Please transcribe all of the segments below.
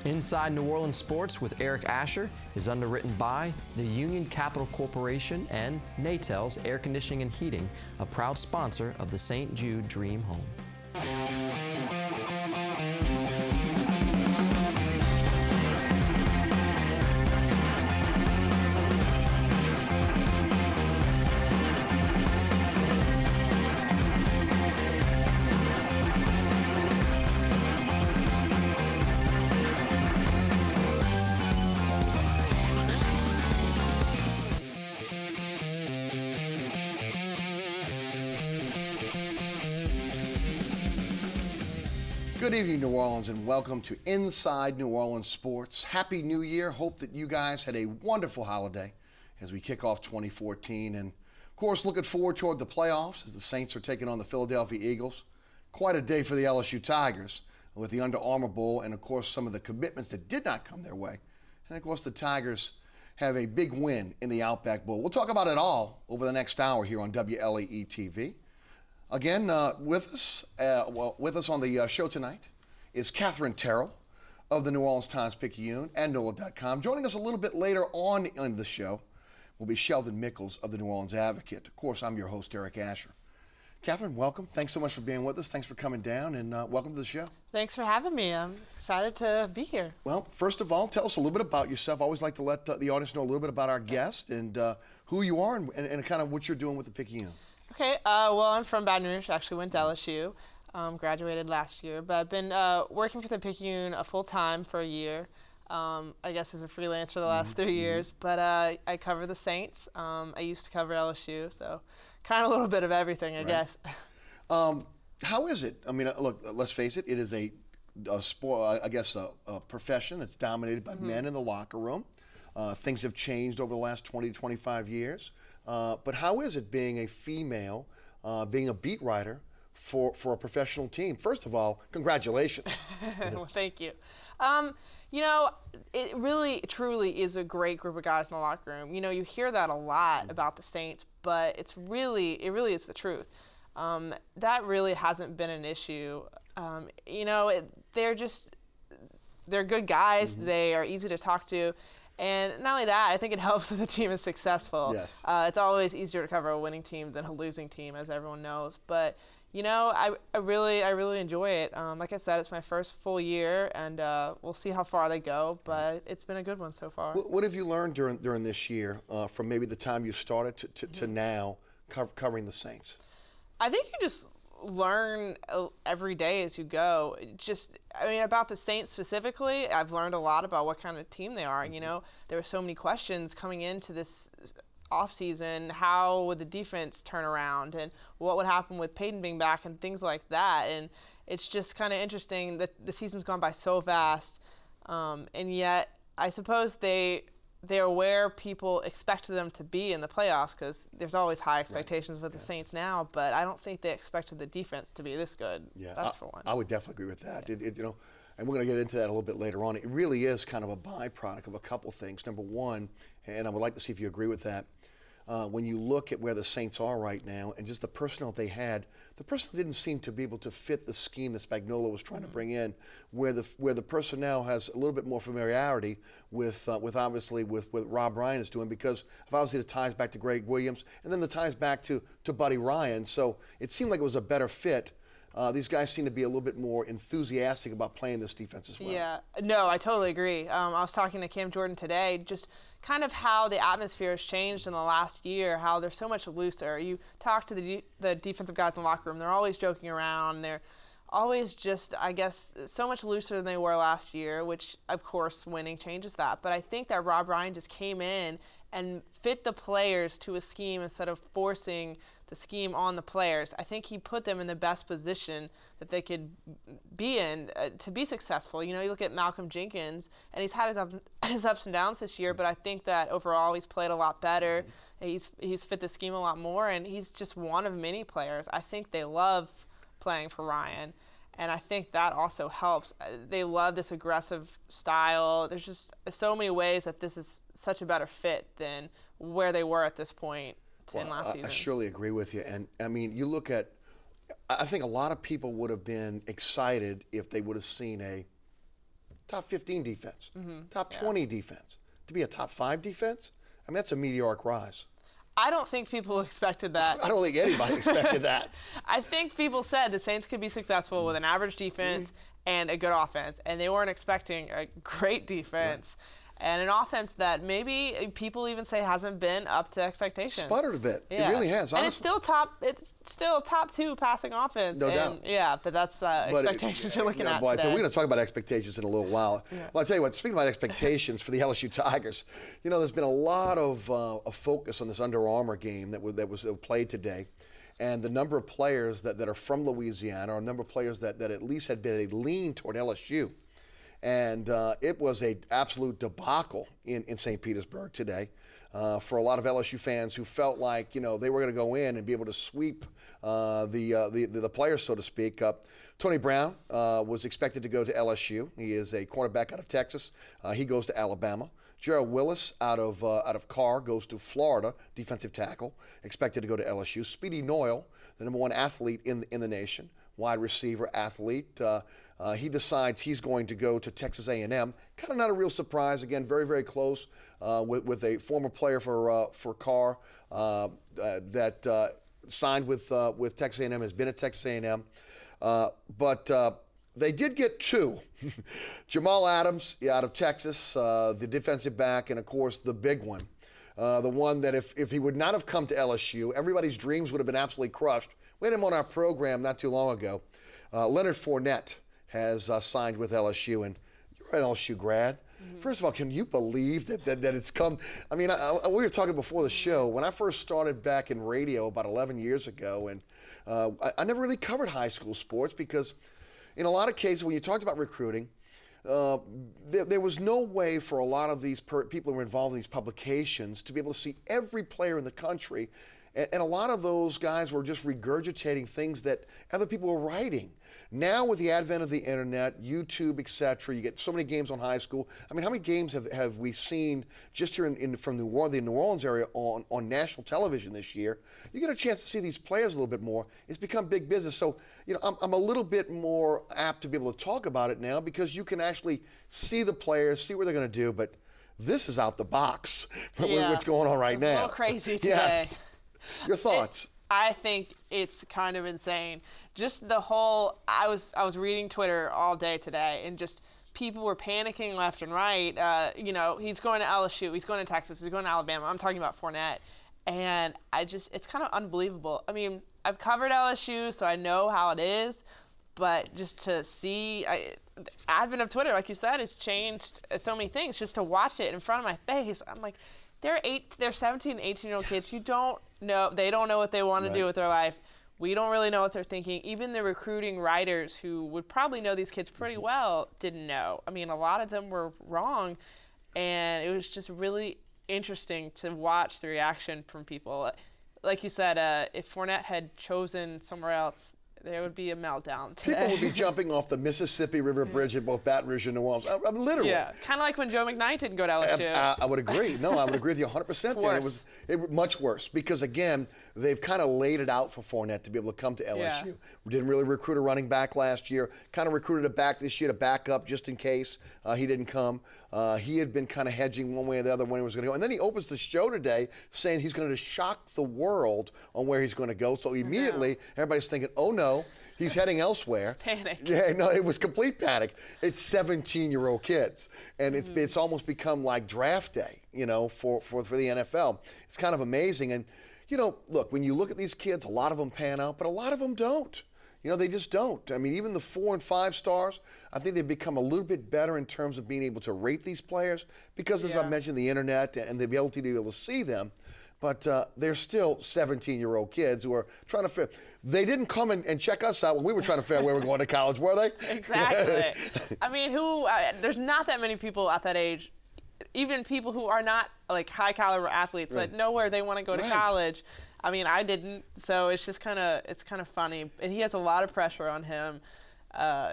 Inside New Orleans Sports with Eric Asher is underwritten by the Union Capital Corporation and Natel's Air Conditioning and Heating, a proud sponsor of the St. Jude Dream Home. Good evening, New Orleans, and welcome to Inside New Orleans Sports. Happy New Year. Hope that you guys had a wonderful holiday as we kick off 2014. And, of course, looking forward toward the playoffs as the Saints are taking on the Philadelphia Eagles. Quite a day for the LSU Tigers with the Under Armour Bowl and, of course, some of the commitments that did not come their way. And, of course, the Tigers have a big win in the Outback Bowl. We'll talk about it all over the next hour here on WLEE TV. Again, with us on the show tonight is Katherine Terrell of the New Orleans Times-Picayune and NOLA.com. Joining us a little bit later on in the show will be Sheldon Mickles of the New Orleans Advocate. Of course, I'm your host, Eric Asher. Katherine, welcome. Thanks so much for being with us. Thanks for coming down, and welcome to the show. Thanks for having me. I'm excited to be here. Well, first of all, tell us a little bit about yourself. I always like to let the audience know a little bit about our guest and who you are and kind of what you're doing with the Picayune. Okay, well, I'm from Baton Rouge. Actually went to LSU, graduated last year. But I've been working for the Picayune full-time for a year, I guess as a freelance for the last 3 years. But I cover the Saints. I used to cover LSU, so kind of a little bit of everything, I guess. How is it? I mean, look, let's face it, it is a sport, I guess a profession that's dominated by men in the locker room. Things have changed over the last 20 to 25 years. But how is it being a female, being a beat writer for a professional team? First of all, congratulations. Well, thank you. You know, it really, truly is a great group of guys in the locker room. You know, you hear that a lot about the Saints, but it really is the truth. That really hasn't been an issue. You know, they're good guys. They are easy to talk to. And not only that, I think it helps that the team is successful. Yes. It's always easier to cover a winning team than a losing team, as everyone knows. But, you know, I really enjoy it. Like I said, it's my first full year, and we'll see how far they go. But it's been a good one so far. What have you learned during this year from maybe the time you started to now covering the Saints? I think you just learn every day as you go. I mean, about the Saints specifically, I've learned a lot about what kind of team they are. You know, there were so many questions coming into this offseason. How would the defense turn around, and what would happen with Peyton being back, and things like that. And it's just kind of interesting that the season's gone by so fast, and yet I suppose they're where people expect them to be in the playoffs, because there's always high expectations with the Saints now, but I don't think they expected the defense to be this good. Yeah, that's for one. I would definitely agree with that. Yeah. You know, and we're going to get into that a little bit later on. It really is kind of a byproduct of a couple things. Number one, and I would like to see if you agree with that, when you look at where the Saints are right now and just the personnel they had, the personnel didn't seem to be able to fit the scheme that Spagnuolo was trying to bring in, where the personnel has a little bit more familiarity with obviously with what Rob Ryan is doing, because of obviously the ties back to Greg Williams and then the ties back to Buddy Ryan. So it seemed like it was a better fit. These guys seem to be a little bit more enthusiastic about playing this defense as well. Yeah, no, I totally agree. I was talking to Cam Jordan today, just kind of how the atmosphere has changed in the last year, how they're so much looser. You talk to the defensive guys in the locker room, they're always joking around. They're always just, I guess, so much looser than they were last year, which, of course, winning changes that. But I think that Rob Ryan just came in and fit the players to a scheme instead of forcing the scheme on the players. I think he put them in the best position that they could be in to be successful. You know, you look at Malcolm Jenkins, and he's had his ups and downs this year, but I think that overall he's played a lot better. He's fit the scheme a lot more, and he's just one of many players. I think they love playing for Ryan, and I think that also helps. They love this aggressive style. There's just so many ways that this is such a better fit than where they were at this point in last season. I surely agree with you. And, I mean, you look at – I think a lot of people would have been excited if they would have seen a top 15 defense, top 20 defense. To be a top 5 defense, I mean, that's a meteoric rise. I don't think people expected that. I don't think anybody expected that. I think people said the Saints could be successful with an average defense and a good offense, and they weren't expecting a great defense. Right. And an offense that maybe people even say hasn't been up to expectations. Sputtered a bit. Yeah. It really has. And it's still top 2 passing offense. No doubt. Yeah, but that's the expectations you're looking at today. We're going to talk about expectations in a little while. Yeah. Well, I'll tell you what, speaking about expectations for the LSU Tigers, there's been a lot of focus on this Under Armour game that was played today. And the number of players that are from Louisiana, or a number of players that at least had been a lean toward LSU. And it was an absolute debacle in St. Petersburg today for a lot of LSU fans who felt like, they were going to go in and be able to sweep the players, so to speak. Tony Brown was expected to go to LSU. He is a cornerback out of Texas. He goes to Alabama. Gerald Willis out of Carr goes to Florida, defensive tackle, expected to go to LSU. Speedy Noyle, the number 1 athlete in the nation, wide receiver athlete. He decides he's going to go to Texas A&M. Kind of not a real surprise. Again, very, very close with a former player for Carr that signed with Texas A&M, has been at Texas A&M. But they did get 2. Jamal Adams out of Texas, the defensive back, and, of course, the big one. The one that if he would not have come to LSU, everybody's dreams would have been absolutely crushed. We had him on our program not too long ago. Leonard Fournette has signed with LSU, and you're an LSU grad. First of all, can you believe that it's come? I mean, we were talking before the show. When I first started back in radio about 11 years ago, and I never really covered high school sports because in a lot of cases when you talked about recruiting, there was no way for a lot of these people who were involved in these publications to be able to see every player in the country. And a lot of those guys were just regurgitating things that other people were writing. Now with the advent of the internet, YouTube, etc., you get so many games on high school. I mean, how many games have we seen just here from the New Orleans area on national television this year? You get a chance to see these players a little bit more. It's become big business. So, I'm a little bit more apt to be able to talk about it now because you can actually see the players, see what they're going to do. But this is out the box. What's going on right now? It's a little crazy today. Yes. Your thoughts? I think it's kind of insane. Just the whole, I was reading Twitter all day today, and just people were panicking left and right. He's going to LSU, he's going to Texas, he's going to Alabama. I'm talking about Fournette. And it's kind of unbelievable. I mean, I've covered LSU, so I know how it is. But just to see, the advent of Twitter, like you said, has changed so many things. Just to watch it in front of my face, I'm like, they're 17, 18-year-old kids. You don't know. They don't know what they want to do with their life. We don't really know what they're thinking. Even the recruiting writers who would probably know these kids pretty well didn't know. I mean, a lot of them were wrong. And it was just really interesting to watch the reaction from people. Like you said, if Fournette had chosen somewhere else, there would be a meltdown today. People would be jumping off the Mississippi River Bridge at both Baton Rouge and New Orleans. Literally. Yeah, kind of like when Joe McKnight didn't go to LSU. I would agree. No, I would agree with you 100% there. It was much worse because, again, they've kind of laid it out for Fournette to be able to come to LSU. Yeah. We didn't really recruit a running back last year. Kind of recruited a back this year to back up just in case he didn't come. He had been kind of hedging one way or the other when he was going to go. And then he opens the show today saying he's going to shock the world on where he's going to go. So immediately everybody's thinking, oh, no. He's heading elsewhere. Panic. Yeah, no, it was complete panic. It's 17-year-old kids, and it's almost become like draft day, for the NFL. It's kind of amazing. And, look, when you look at these kids, a lot of them pan out, but a lot of them don't. They just don't. I mean, even the 4 and 5 stars, I think they've become a little bit better in terms of being able to rate these players because, as I mentioned, the internet and the ability to be able to see them. But they're still 17-year-old kids who are trying to figure. They didn't come and check us out when we were trying to figure out where we're going to college, were they? Exactly. I mean, there's not that many people at that age, even people who are not like high-caliber athletes, that know where they want to go to college. I mean, I didn't, so it's just kind of funny. And he has a lot of pressure on him.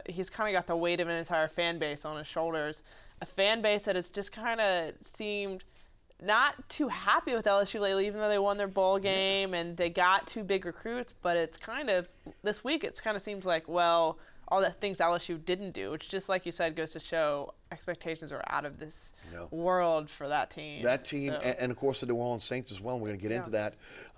He's kind of got the weight of an entire fan base on his shoulders, a fan base that has just kind of seemed not too happy with LSU lately, even though they won their bowl game and they got 2 big recruits. But it's kind of, this week, it's kind of seems like, well, all the things LSU didn't do, which just like you said goes to show expectations are out of this world for that team. That team, and of course the New Orleans Saints as well. And we're going to get into that.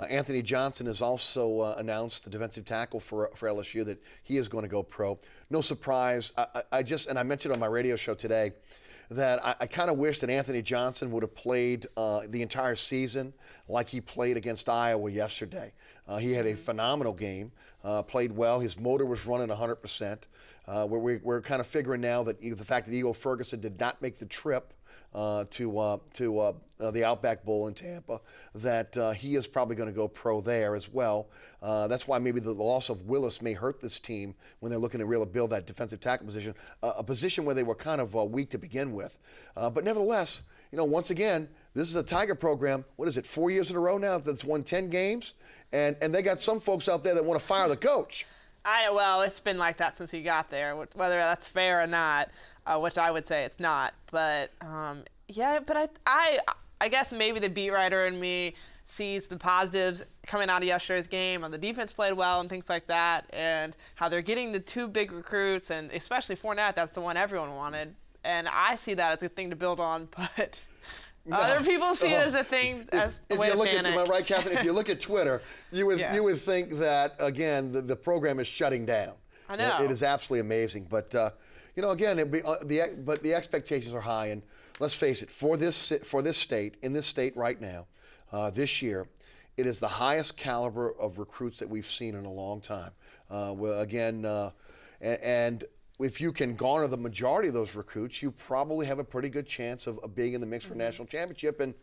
Anthony Johnson has also announced, the defensive tackle for LSU, that he is going to go pro. No surprise. I mentioned on my radio show today that I kind of wish that Anthony Johnson would have played the entire season like he played against Iowa yesterday. He had a phenomenal game, played well. His motor was running 100%. We're kind of figuring now that the fact that Ego Ferguson did not make the trip to the Outback Bowl in Tampa, that he is probably going to go pro there as well. That's why maybe the loss of Willis may hurt this team when they're looking to really build that defensive tackle position, a position where they were kind of weak to begin with. But nevertheless, once again, this is a Tiger program. What is it, 4 years in a row now that's won 10 games? And they got some folks out there that want to fire the coach. Well, it's been like that since he got there, whether that's fair or not, which I would say it's not. But, but I guess maybe the beat writer in me sees the positives coming out of yesterday's game, and the defense played well and things like that, and how they're getting the two big recruits, and especially Fournette, that's the one everyone wanted. And I see that as a thing to build on, but other people see it as a thing, as a way to panic. Am I right, Katherine? If you look at Twitter, you would think that, again, the program is shutting down. I know. It is absolutely amazing. But, again, the expectations are high. And let's face it, for this state, in this state right now, this year, it is the highest caliber of recruits that we've seen in a long time. And if you can garner the majority of those recruits, you probably have a pretty good chance of being in the mix for a national championship. And,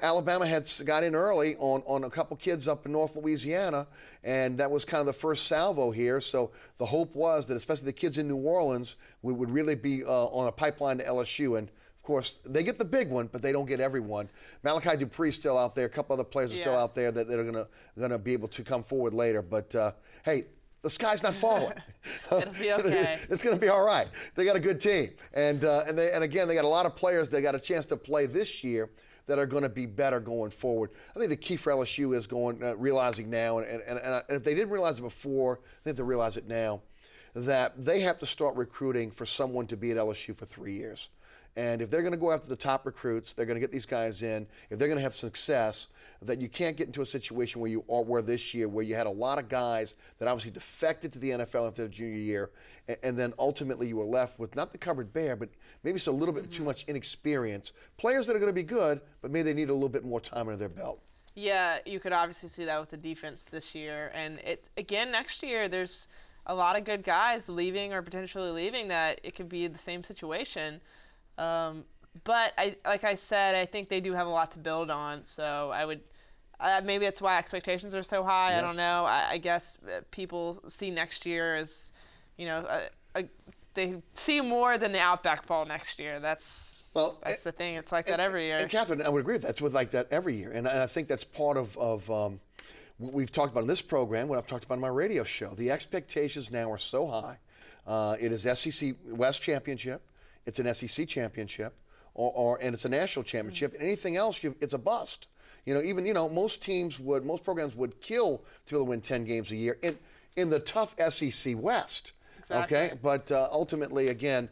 Alabama got in early on a couple kids up in North Louisiana, and that was kind of the first salvo here. So the hope was that especially the kids in New Orleans would really be on a pipeline to LSU. And, of course, they get the big one, but they don't get everyone. Malachi Dupree's still out there. A couple other players are still out there that are gonna be able to come forward later. But, hey, the sky's not falling. It'll be okay. It's going to be all right. They got a good team, and again, they got a lot of players that got a chance to play this year that are going to be better going forward. I think the key for LSU is realizing now, and if they didn't realize it before, they have to realize it now, that they have to start recruiting for someone to be at LSU for 3 years. And if they're going to go after the top recruits, they're going to get these guys in. If they're going to have success, that you can't get into a situation where you were this year, where you had a lot of guys that obviously defected to the NFL after their junior year, and then ultimately you were left with not the covered bear, but maybe it's a little bit too much inexperience. Players that are going to be good, but maybe they need a little bit more time under their belt. Yeah, you could obviously see that with the defense this year. And again, next year, there's a lot of good guys leaving or potentially leaving that it could be the same situation. But like I said, I think they do have a lot to build on. So I would, maybe that's why expectations are so high. Yes. I don't know. I guess people see next year as, they see more than the Outback Bowl next year. That's the thing. It's like that every year. And Katherine, I would agree with that. It's like that every year. And I think that's part of what we've talked about in this program, what I've talked about in my radio show. The expectations now are so high. It is SEC West Championship. It's an SEC championship, and it's a national championship. And anything else, it's a bust. Most programs would kill to win 10 games a year in the tough SEC West. Exactly. Okay, but ultimately, again,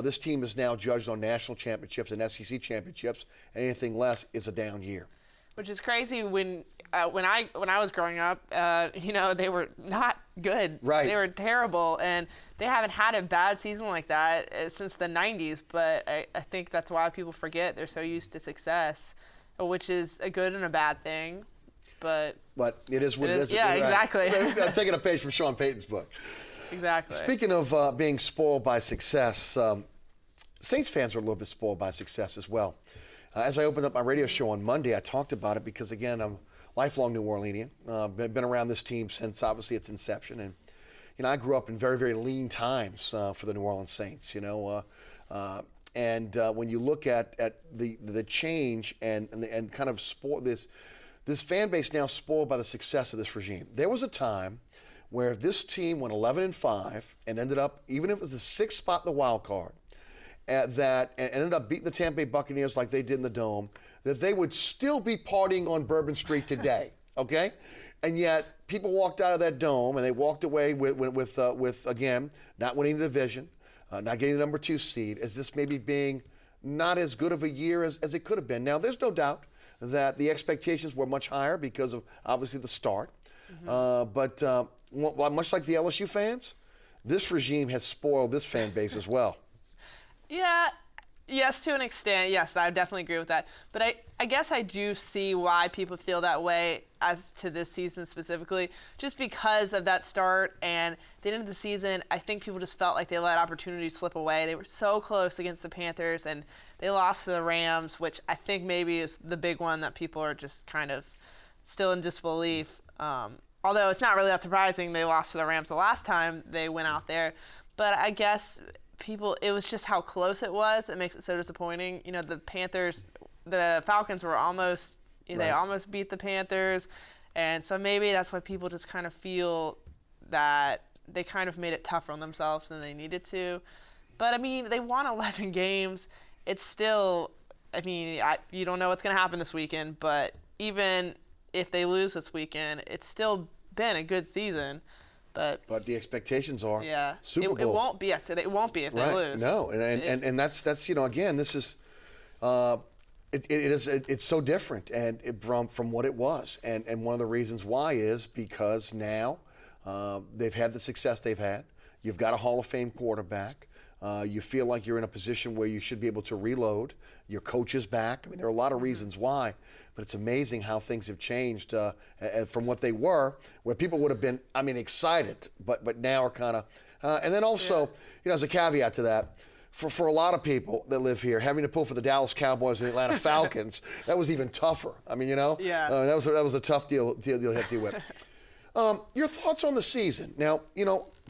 this team is now judged on national championships and SEC championships. Anything less is a down year. Which is crazy when I was growing up, they were not good. Right. They were terrible, and they haven't had a bad season like that since the 90s. But I think that's why people forget. They're so used to success, which is a good and a bad thing. But it is what it is. Yeah, exactly. I'm taking a page from Sean Payton's book. Exactly. Speaking of being spoiled by success, Saints fans are a little bit spoiled by success as well. As I opened up my radio show on Monday, I talked about it because, again, I'm a lifelong New Orleanian. Been around this team since, obviously, its inception. And, I grew up in very, very lean times for the New Orleans Saints, And when you look at the change and kind of this fan base now spoiled by the success of this regime. There was a time where this team went 11-5 and ended up, even if it was the 6th spot in the wild card, and ended up beating the Tampa Bay Buccaneers like they did in the Dome, that they would still be partying on Bourbon Street today, okay? And yet, people walked out of that dome, and they walked away with again, not winning the division, not getting the number 2 seed, as this maybe being not as good of a year as it could have been. Now, there's no doubt that the expectations were much higher because of, obviously, the start. But much like the LSU fans, this regime has spoiled this fan base as well. Yeah. Yes, to an extent. Yes, I definitely agree with that. But I guess I do see why people feel that way as to this season specifically, just because of that start. And at the end of the season, I think people just felt like they let opportunities slip away. They were so close against the Panthers, and they lost to the Rams, which I think maybe is the big one that people are just kind of still in disbelief. Although it's not really that surprising. They lost to the Rams the last time they went out there. But I guess it was just how close it was. It makes it so disappointing. You know, the Falcons were almost, they almost beat the Panthers. And so maybe that's why people just kind of feel that they kind of made it tougher on themselves than they needed to. But, I mean, they won 11 games. It's still, I mean, you don't know what's going to happen this weekend. But even if they lose this weekend, it's still been a good seain. But the expectations are Super Bowl. It won't be. Yes, it won't be if they lose. No, and that's again, this is it's so different from what it was, and one of the reasons why is because now they've had the success they've had. You've got a Hall of Fame quarterback. You feel like you're in a position where you should be able to reload. Your coach is back. I mean, there are a lot of reasons why, but it's amazing how things have changed from what they were, where people would have been, excited, but now are kind of. And then also, as a caveat to that, for a lot of people that live here, having to pull for the Dallas Cowboys and the Atlanta Falcons, that was even tougher. That was a tough deal to have to deal with. Your thoughts on the season? Now,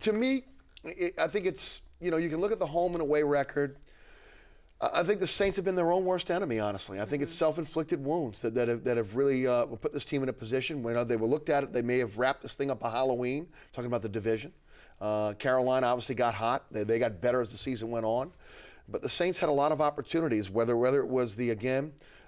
to me, I think it's. You can look at the home and away record. I think the Saints have been their own worst enemy, honestly. I think it's self-inflicted wounds that have really put this team in a position where they were looked at it. They may have wrapped this thing up by Halloween, talking about the division. Carolina obviously got hot. They got better as the season went on. But the Saints had a lot of opportunities, whether it was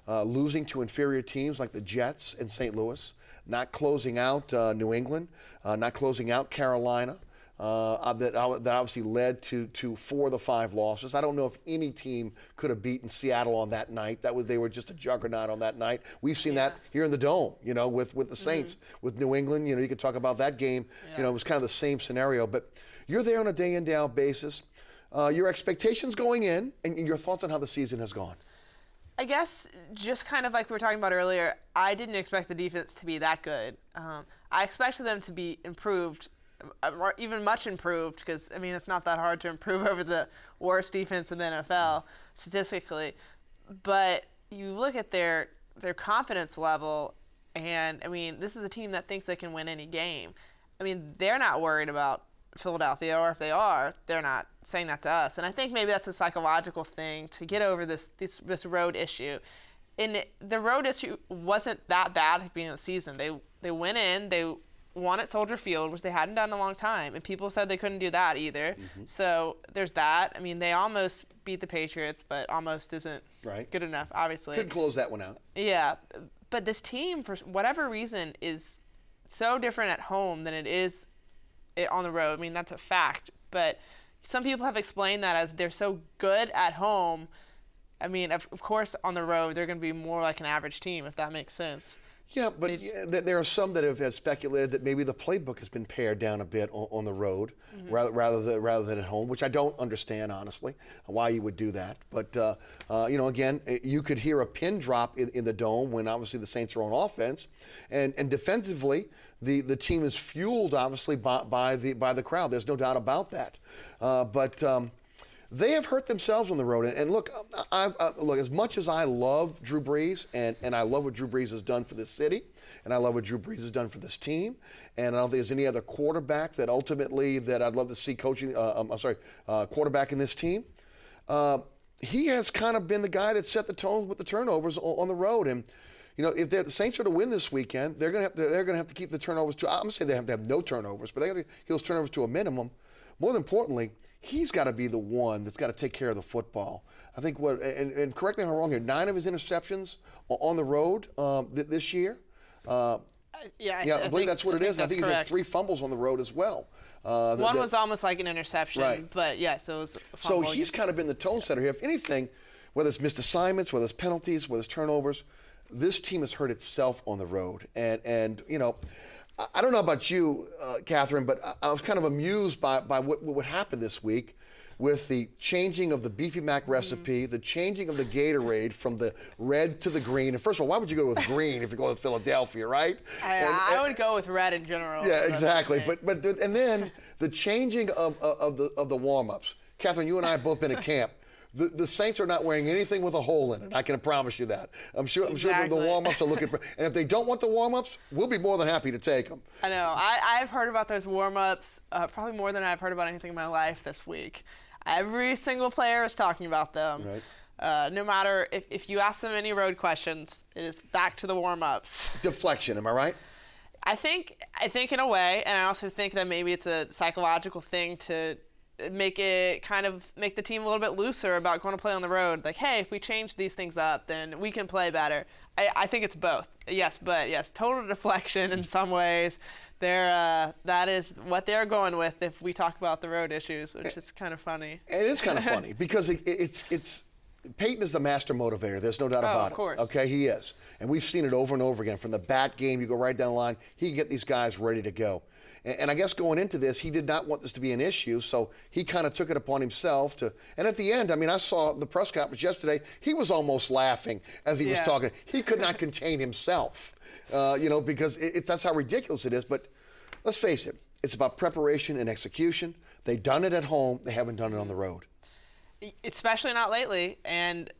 losing to inferior teams like the Jets and St. Louis, not closing out New England, not closing out Carolina. That obviously led to 4 of the 5 losses. I don't know if any team could have beaten Seattle on that night. They were just a juggernaut on that night. We've seen that here in the Dome, with the Saints, with New England. You could talk about that game. It was kind of the same scenario. But you're there on a day in, day out basis. Your expectations going in, and your thoughts on how the season has gone. I guess just kind of like we were talking about earlier, I didn't expect the defense to be that good. I expected them to be improved. Even much improved, because it's not that hard to improve over the worst defense in the NFL statistically. But you look at their confidence level, and this is a team that thinks they can win any game. They're not worried about Philadelphia, or if they are, they're not saying that to us. And I think maybe that's a psychological thing to get over this road issue. And the road issue wasn't that bad at the beginning of the season. They went in, they won at Soldier Field, which they hadn't done in a long time, and people said they couldn't do that either. So there's that. They almost beat the Patriots, but almost isn't good enough, obviously. Couldn't close that one out. Yeah, but this team, for whatever reason, is so different at home than it is on the road. That's a fact, but some people have explained that as they're so good at home. Of course, on the road, they're going to be more like an average team, if that makes sense. Yeah, but there are some that have speculated that maybe the playbook has been pared down a bit on the road rather than at home, which I don't understand, honestly, why you would do that. But, again, you could hear a pin drop in the Dome when obviously the Saints are on offense. And defensively, the team is fueled, obviously, by the crowd. There's no doubt about that. But they have hurt themselves on the road. And look, look, as much as I love Drew Brees, and I love what Drew Brees has done for this city, and I love what Drew Brees has done for this team, and I don't think there's any other quarterback that ultimately that I'd love to see coaching, quarterback in this team. He has kind of been the guy that set the tone with the turnovers on the road. And if the Saints are to win this weekend, they're going to have to keep the turnovers to. I'm going to say they have to have no turnovers, but they have to keep those turnovers to a minimum. More importantly, he's got to be the one that's got to take care of the football. I think and correct me if I'm wrong here, 9 of his interceptions on the road this year. I believe that's what it is. I think he has correct. 3 fumbles on the road as well. One was almost like an interception, right. but yes, it was a So fumble. he's kind of been the tone setter here. If anything, whether it's missed assignments, whether it's penalties, whether it's turnovers, this team has hurt itself on the road. And you know, I don't know about you, Katherine, but I was kind of amused by what would happen this week with the changing of the Beefy Mac recipe, the changing of the Gatorade from the red to the green. And first of all, why would you go with green if you're going to Philadelphia, right? I would go with red in general. Yeah, exactly. And then the changing of the warm-ups. Katherine, you and I have both been at camp. The Saints are not wearing anything with a hole in it. I can promise you that. I'm sure the warm-ups are looking. And if they don't want the warm-ups, we'll be more than happy to take them. I know. I've heard about those warm-ups probably more than I've heard about anything in my life this week. Every single player is talking about them. Right. No matter if you ask them any road questions, it is back to the warm-ups. Deflection, am I right? I think in a way, and I also think that maybe it's a psychological thing to make the team a little bit looser about going to play on the road. Like, hey, if we change these things up, then we can play better. I think it's both. Yes, total deflection in some ways. That is what they're going with if we talk about the road issues, which is kind of funny. It is kind of funny because it's Peyton is the master motivator. There's no doubt about it. Of course. Okay, he is. And we've seen it over and over again. From the bat game, you go right down the line, he can get these guys ready to go. And I guess going into this, he did not want this to be an issue, so he kind of took it upon himself to. And at the end, I mean, I saw the press conference yesterday. He was almost laughing as he was talking. He could not contain himself, because that's how ridiculous it is. But let's face it, it's about preparation and execution. They've done it at home. They haven't done it on the road. Especially not lately. And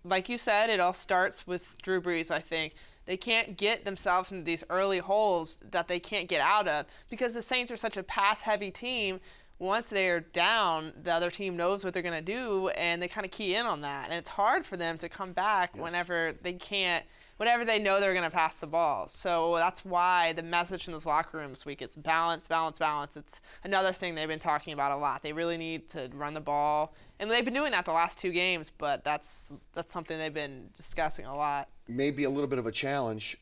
like you said, it all starts with Drew Brees, I think. They can't get themselves into these early holes that they can't get out of because the Saints are such a pass-heavy team. Once they're down, the other team knows what they're going to do, and they kind of key in on that. And it's hard for them to come back whenever they know they're going to pass the ball. So that's why the message in this locker room this week is balance, balance, balance. It's another thing they've been talking about a lot. They really need to run the ball. And they've been doing that the last 2 games, but that's something they've been discussing a lot. Maybe a little bit of a challenge.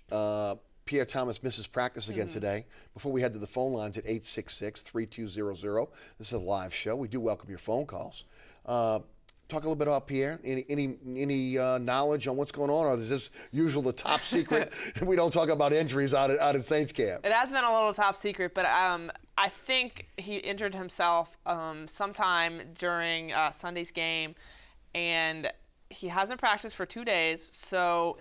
Pierre Thomas misses practice again today. Before we head to the phone lines at 866-3200. This is a live show. We do welcome your phone calls. Talk a little bit about Pierre. Any knowledge on what's going on, or is this usual the top secret? We don't talk about injuries out at Saints camp. It has been a little top secret, but I think he injured himself sometime during Sunday's game, and he hasn't practiced for 2 days. So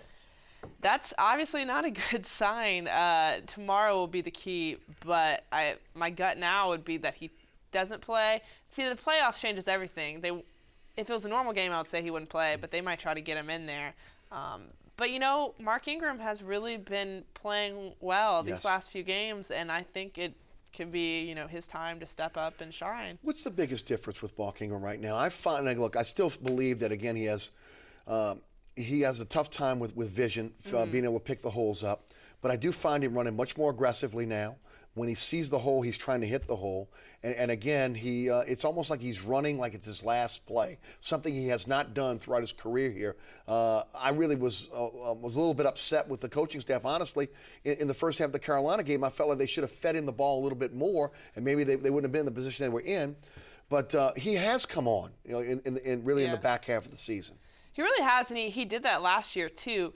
that's obviously not a good sign. Tomorrow will be the key, but my gut now would be that he doesn't play. See, the playoffs changes everything. If it was a normal game, I would say he wouldn't play, but they might try to get him in there. But, Mark Ingram has really been playing well these last few games, and I think it could be, his time to step up and shine. What's the biggest difference with Mark Ingram right now? I still believe that, again, he has a tough time with vision, being able to pick the holes up. But I do find him running much more aggressively now. When he sees the hole, he's trying to hit the hole. And again, it's almost like he's running like it's his last play, something he has not done throughout his career here. I really was a little bit upset with the coaching staff, honestly. In the first half of the Carolina game, I felt like they should have fed him the ball a little bit more, and maybe they wouldn't have been in the position they were in. But he has come on, in the back half of the season. He really has, and he did that last year, too.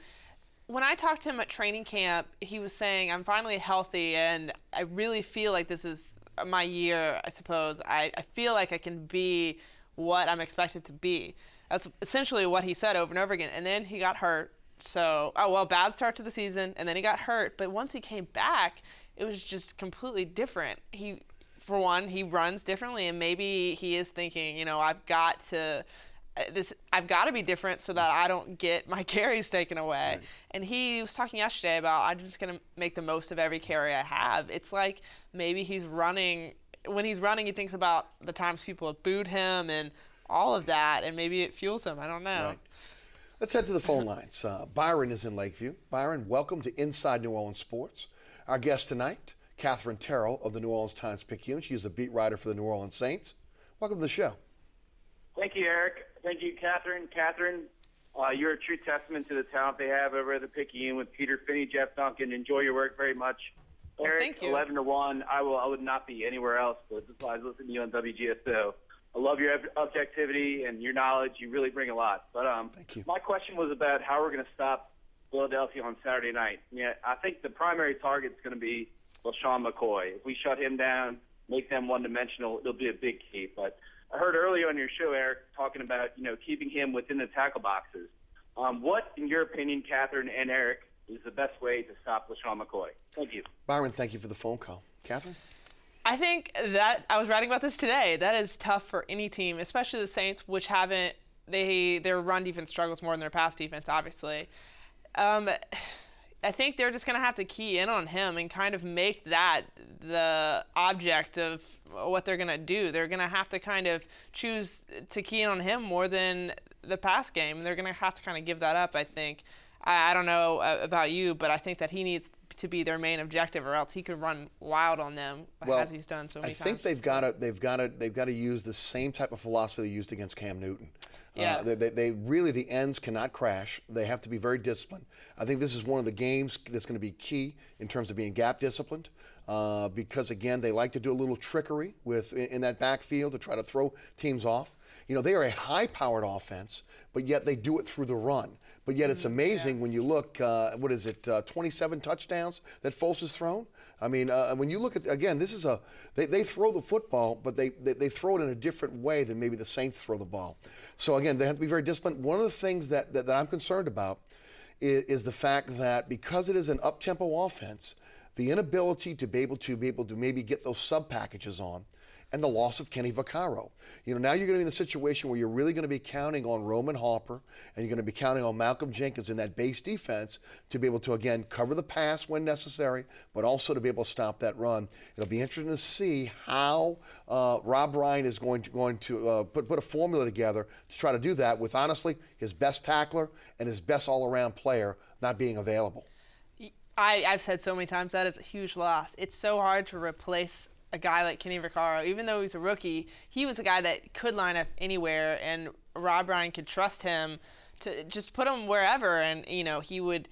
When I talked to him at training camp, he was saying, I'm finally healthy, and I really feel like this is my year, I suppose. I feel like I can be what I'm expected to be. That's essentially what he said over and over again. And then he got hurt. So, bad start to the season, and then he got hurt. But once he came back, it was just completely different. For one, he runs differently, and maybe he is thinking, I've got to be different so that I don't get my carries taken away. Right. And he was talking yesterday about, I'm just going to make the most of every carry I have. It's like maybe he's running. When he's running, he thinks about the times people have booed him and all of that, and maybe it fuels him. I don't know. Right. Let's head to the phone lines. Byron is in Lakeview. Byron, welcome to Inside New Orleans Sports. Our guest tonight, Katherine Terrell of the New Orleans Times-Picayune. She is a beat writer for the New Orleans Saints. Welcome to the show. Thank you, Eric. Thank you, Katherine. Katherine, You're a true testament to the talent they have over at the Picayune with Peter Finney, Jeff Duncan. Enjoy your work very much. Well, Eric, thank you. 11-1. I would not be anywhere else, but that's why I was listening to you on WGSO. I love your objectivity and your knowledge. You really bring a lot. But thank you. My question was about how we're going to stop Philadelphia on Saturday night. Yeah, I think the primary target is going to be LaShawn McCoy. If we shut him down, make them one-dimensional, it'll be a big key. But I heard earlier on your show, Eric, talking about keeping him within the tackle boxes. What, in your opinion, Katherine and Eric, is the best way to stop LaShawn McCoy? Thank you. Byron, thank you for the phone call. Katherine? I think that I was writing about this today. That is tough for any team, especially the Saints, which haven't their run defense struggles more than their pass defense, obviously. I think they're just going to have to key in on him and kind of make that the object of what they're going to do. They're going to have to kind of choose to key in on him more than the pass game. They're going to have to kind of give that up, I think. I don't know about you, but I think that he needs to be their main objective, or else he could run wild on them, as he's done so many times. I think they've got to use the same type of philosophy they used against Cam Newton. Yeah. They really, the ends cannot crash. They have to be very disciplined. I think this is one of the games that's going to be key in terms of being gap disciplined, because again, they like to do a little trickery in that backfield to try to throw teams off. They are a high-powered offense, but yet they do it through the run. But yet it's amazing when you look, 27 touchdowns that Foles has thrown? I mean, when you look at, again, this is they throw the football, but they throw it in a different way than maybe the Saints throw the ball. So again, they have to be very disciplined. One of the things that I'm concerned about is the fact that because it is an up-tempo offense, the inability to be able to maybe get those sub-packages on, and the loss of Kenny Vaccaro. Now you're going to be in a situation where you're really going to be counting on Roman Harper, and you're going to be counting on Malcolm Jenkins in that base defense to be able to, again, cover the pass when necessary, but also to be able to stop that run. It'll be interesting to see how Rob Ryan is going to put a formula together to try to do that with, honestly, his best tackler and his best all-around player not being available. I've said so many times that is a huge loss. It's so hard to replace a guy like Kenny Vaccaro. Even though he's a rookie, he was a guy that could line up anywhere, and Rob Ryan could trust him to just put him wherever, and he would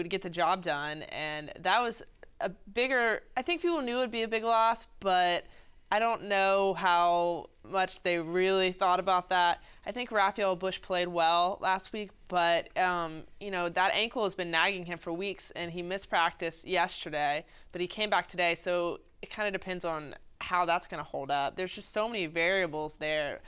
get the job done. And that was a bigger, I think people knew it would be a big loss, but I don't know how much they really thought about that. I think Raphael Bush played well last week, but that ankle has been nagging him for weeks, and he missed practice yesterday, but he came back today, so it kind of depends on how that's going to hold up. There's just so many variables there,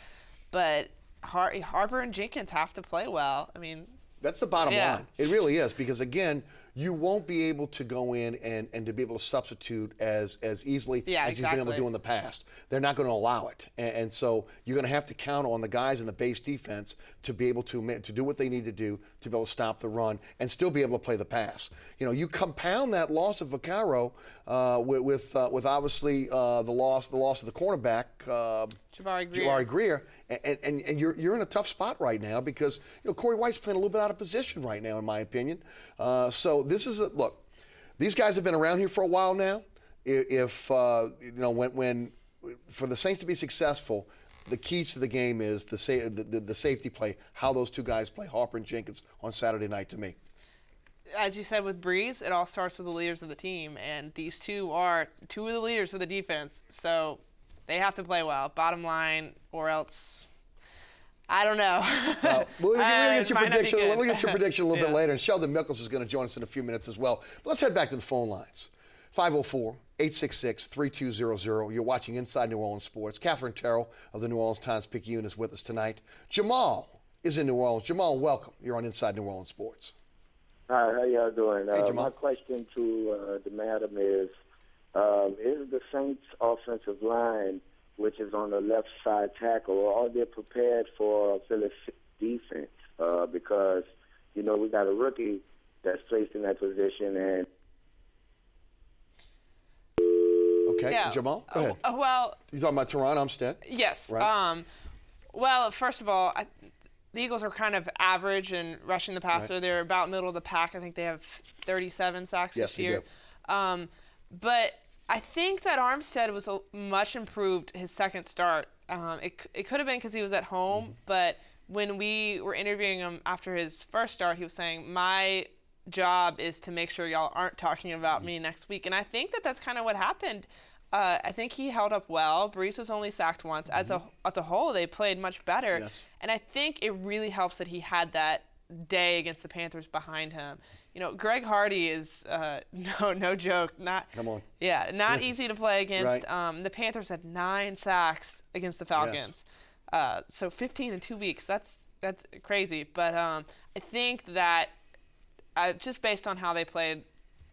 but Harper and Jenkins have to play well. I mean, that's the bottom line. It really is, because again, you won't be able to go in and to be able to substitute as easily as you've been able to do in the past. They're not going to allow it. And so you're going to have to count on the guys in the base defense to be able to do what they need to do to be able to stop the run and still be able to play the pass. You compound that loss of Vaccaro with obviously the loss of the cornerback, Jabari Greer, and you're in a tough spot right now because Corey White's playing a little bit out of position right now, in my opinion. So this is look. These guys have been around here for a while now. If when for the Saints to be successful, the keys to the game is the safety play. How those two guys play, Harper and Jenkins, on Saturday night. To me, as you said with Breeze, it all starts with the leaders of the team, and these two are two of the leaders of the defense. So they have to play well, bottom line, or else I don't know. Well, we'll get your prediction. We'll get your prediction a little bit later. And Sheldon Mickles is going to join us in a few minutes as well. But let's head back to the phone lines. 504-866-3200. You're watching Inside New Orleans Sports. Katherine Terrell of the New Orleans Times-Picayune is with us tonight. Jamal is in New Orleans. Jamal, welcome. You're on Inside New Orleans Sports. Hi, how y'all doing? Hey, Jamal. My question to the madam is the Saints offensive line, which is on the left side tackle, are they prepared for Phillies defense? Because, we got a rookie that's placed in that position. And okay, yeah. Jamal, go ahead. Well, you're talking about Teron Armstead? Yes. Right. Well, first of all, the Eagles are kind of average in rushing the passer. Right. They're about middle of the pack. I think they have 37 sacks this year. Yes, they do. But I think that Armstead was much improved his second start. It could have been because he was at home, but when we were interviewing him after his first start, he was saying, my job is to make sure y'all aren't talking about me next week. And I think that that's kind of what happened. I think he held up well. Brees was only sacked once. As a whole, they played much better. Yes. And I think it really helps that he had that day against the Panthers behind him. You know, Greg Hardy is no joke. Come on. Yeah, not easy to play against. Right. The Panthers had 9 sacks against the Falcons. So 15 in 2 weeks. That's crazy. But I think that just based on how they played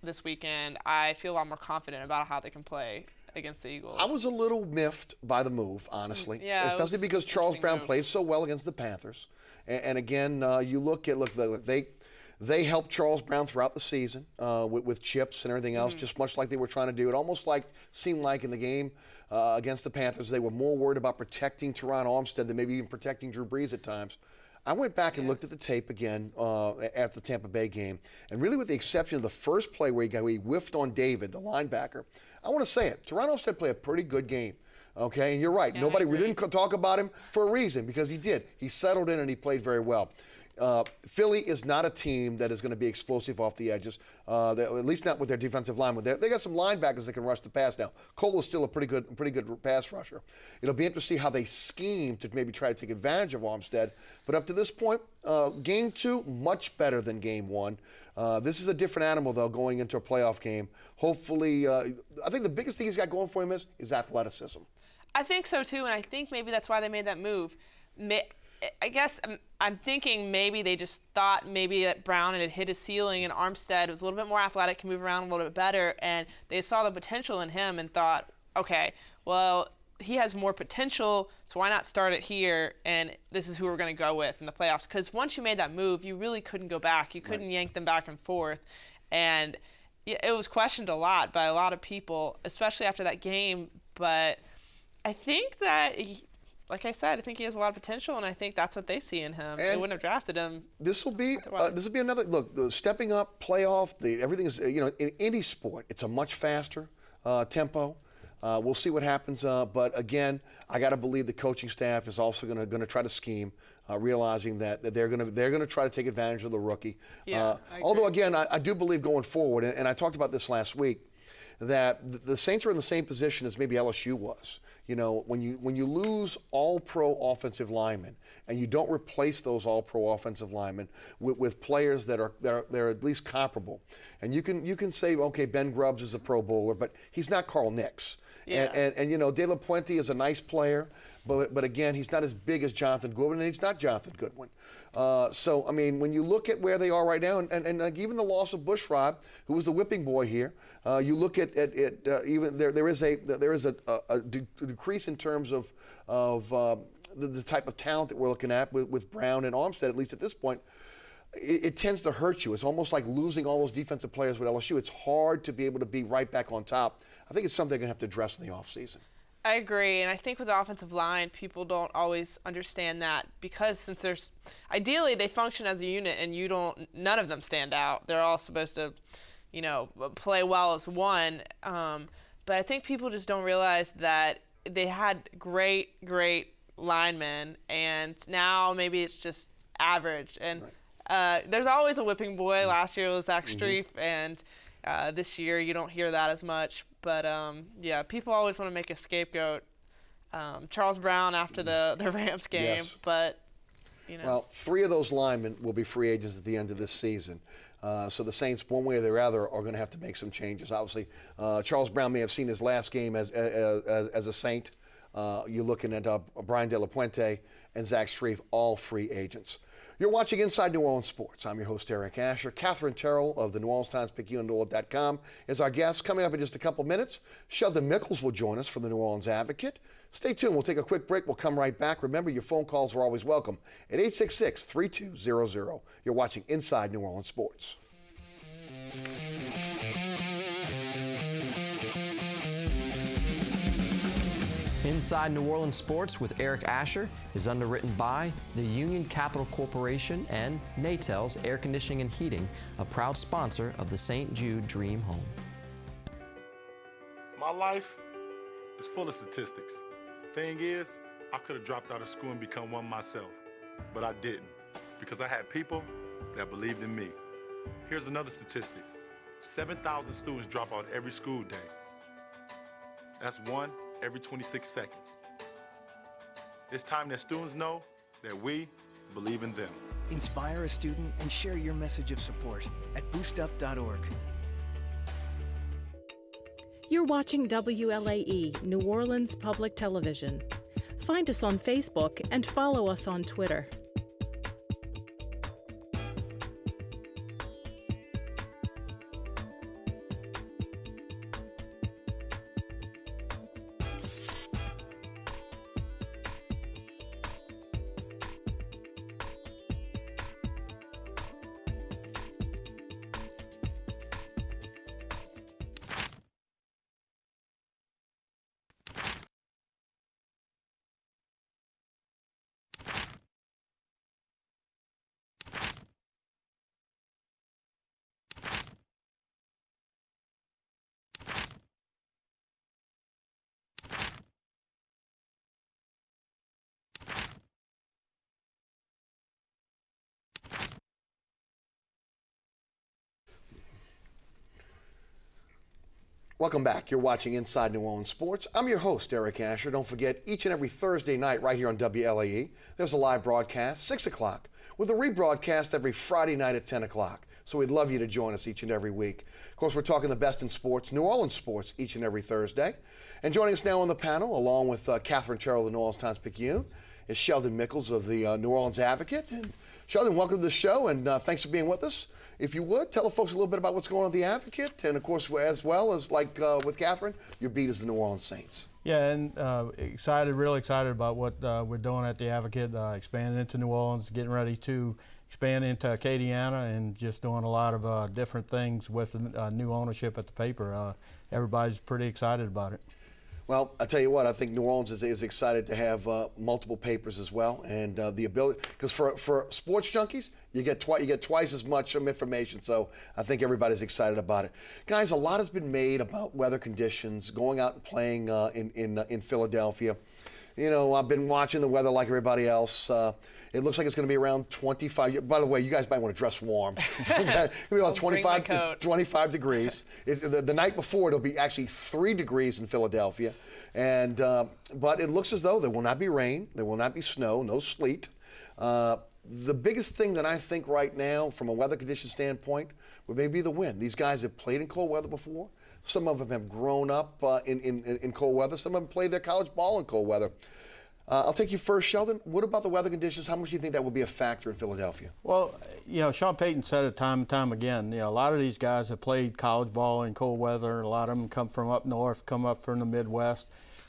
this weekend, I feel a lot more confident about how they can play against the Eagles. I was a little miffed by the move, honestly. Yeah, especially because Charles Brown plays so well against the Panthers. And again, you look, they helped Charles Brown throughout the season with chips and everything else, just much like they were trying to do. It almost seemed like in the game against the Panthers, they were more worried about protecting Teron Armstead than maybe even protecting Drew Brees at times. I went back and looked at the tape again after the Tampa Bay game, and really with the exception of the first play where he whiffed on David, the linebacker, I want to say it, Teron Armstead played a pretty good game. Okay, and you're right. Yeah, we didn't talk about him for a reason, because he did. He settled in and he played very well. Philly is not a team that is going to be explosive off the edges, at least not with their defensive line. They got some linebackers that can rush the pass now. Cole is still a pretty good pass rusher. It'll be interesting to see how they scheme to maybe try to take advantage of Armstead. But up to this point, game 2, much better than game 1. This is a different animal, though, going into a playoff game. Hopefully, I think the biggest thing he's got going for him is athleticism. I think so, too, and I think maybe that's why they made that move. I guess I'm thinking maybe they just thought maybe that Brown had hit his ceiling and Armstead was a little bit more athletic, can move around a little bit better, and they saw the potential in him and thought, okay, well, he has more potential, so why not start it here, and this is who we're going to go with in the playoffs. Because once you made that move, you really couldn't go back. You couldn't yank them back and forth, and it was questioned a lot by a lot of people, especially after that game, but I think that like I said, I think he has a lot of potential, and I think that's what they see in him. They wouldn't have drafted him. This will be another look. The stepping up, playoff, everything is in any sport. It's a much faster tempo. We'll see what happens. But again, I got to believe the coaching staff is also going to try to scheme, realizing that they're going to try to take advantage of the rookie. Yeah, although again, I do believe going forward, and I talked about this last week, that the Saints are in the same position as maybe LSU was. You know, when you lose all-pro offensive linemen and you don't replace those all-pro offensive linemen with players that are at least comparable, and you can say, okay, Ben Grubbs is a Pro Bowler, but he's not Carl Nicks. Yeah. And you know, De La Puente is a nice player, but again, he's not as big as Jonathan Goodwin, and he's not Jonathan Goodwin. So, I mean, when you look at where they are right now, and like even the loss of Bushrod, who was the whipping boy here, you look at even there is a decrease in terms of the type of talent that we're looking at with Brown and Armstead, at least at this point. It tends to hurt you. It's almost like losing all those defensive players with LSU. It's hard to be able to be right back on top. I think it's something they're going to have to address in the offseason. I agree, and I think with the offensive line, people don't always understand that, because since ideally they function as a unit, and none of them stand out. They're all supposed to, play well as one. But I think people just don't realize that they had great linemen, and now maybe it's just average. And there's always a whipping boy. Last year it was Zach Strief, and this year you don't hear that as much. But, people always want to make a scapegoat. Charles Brown after the Rams game. Yes. But, Well, 3 of those linemen will be free agents at the end of this season. So the Saints, one way or the other, are going to have to make some changes. Obviously, Charles Brown may have seen his last game as a Saint. You're looking at Brian De La Puente and Zach Strief, all free agents. You're watching Inside New Orleans Sports. I'm your host, Eric Asher. Katherine Terrell of the New Orleans Times, NOLA.com is our guest. Coming up in just a couple minutes, Sheldon Mickles will join us from the New Orleans Advocate. Stay tuned. We'll take a quick break. We'll come right back. Remember, your phone calls are always welcome at 866-3200. You're watching Inside New Orleans Sports. Inside New Orleans Sports with Eric Asher is underwritten by the Union Capital Corporation and Natels Air Conditioning and Heating, a proud sponsor of the St. Jude Dream Home. My life is full of statistics. Thing is, I could have dropped out of school and become one myself. but I didn't, because I had people that believed in me. Here's another statistic. 7,000 students drop out every school day. That's one every 26 seconds. It's time that students know that we believe in them. Inspire a student and share your message of support at boostup.org. You're watching WLAE, New Orleans Public Television. Find us on Facebook and follow us on Twitter. Welcome back. You're watching Inside New Orleans Sports. I'm your host, Eric Asher. Don't forget, each and every Thursday night right here on WLAE, there's a live broadcast, 6 o'clock, with a rebroadcast every Friday night at 10 o'clock. So we'd love you to join us each and every week. Of course, we're talking the best in sports, New Orleans sports, each and every Thursday. And joining us now on the panel, along with Katherine, Terrell, the New Orleans Times-Picayune, is Sheldon Mickles of the New Orleans Advocate. And Sheldon, welcome to the show, and thanks for being with us. If you would, tell the folks a little bit about what's going on at the Advocate, and of course, as well as like with Katherine, your beat is the New Orleans Saints. Yeah, and really excited about what we're doing at the Advocate, expanding into New Orleans, getting ready to expand into Acadiana, and just doing a lot of different things with new ownership at the paper. Everybody's pretty excited about it. Well, I tell you what, I think New Orleans is excited to have multiple papers as well, and the ability, because for sports junkies, you get twice as much information. So I think everybody's excited about it. Guys, a lot has been made about weather conditions, going out and playing in Philadelphia. You know, I've been watching the weather like everybody else. It looks like it's going to be around 25. By the way, you guys might want to dress warm. It's going to be about 25 degrees. The night before, it'll be actually 3 degrees in Philadelphia. And but it looks as though there will not be rain, there will not be snow, no sleet. The biggest thing that I think right now, from a weather condition standpoint, would maybe be the wind. These guys have played in cold weather before. Some of them have grown up in cold weather. Some of them played their college ball in cold weather. I'll take you first, Sheldon. What about the weather conditions? How much do you think that will be a factor in Philadelphia? Well, you know, Sean Payton said it time and time again. You know, a lot of these guys have played college ball in cold weather. A lot of them come from up north, come up from the Midwest.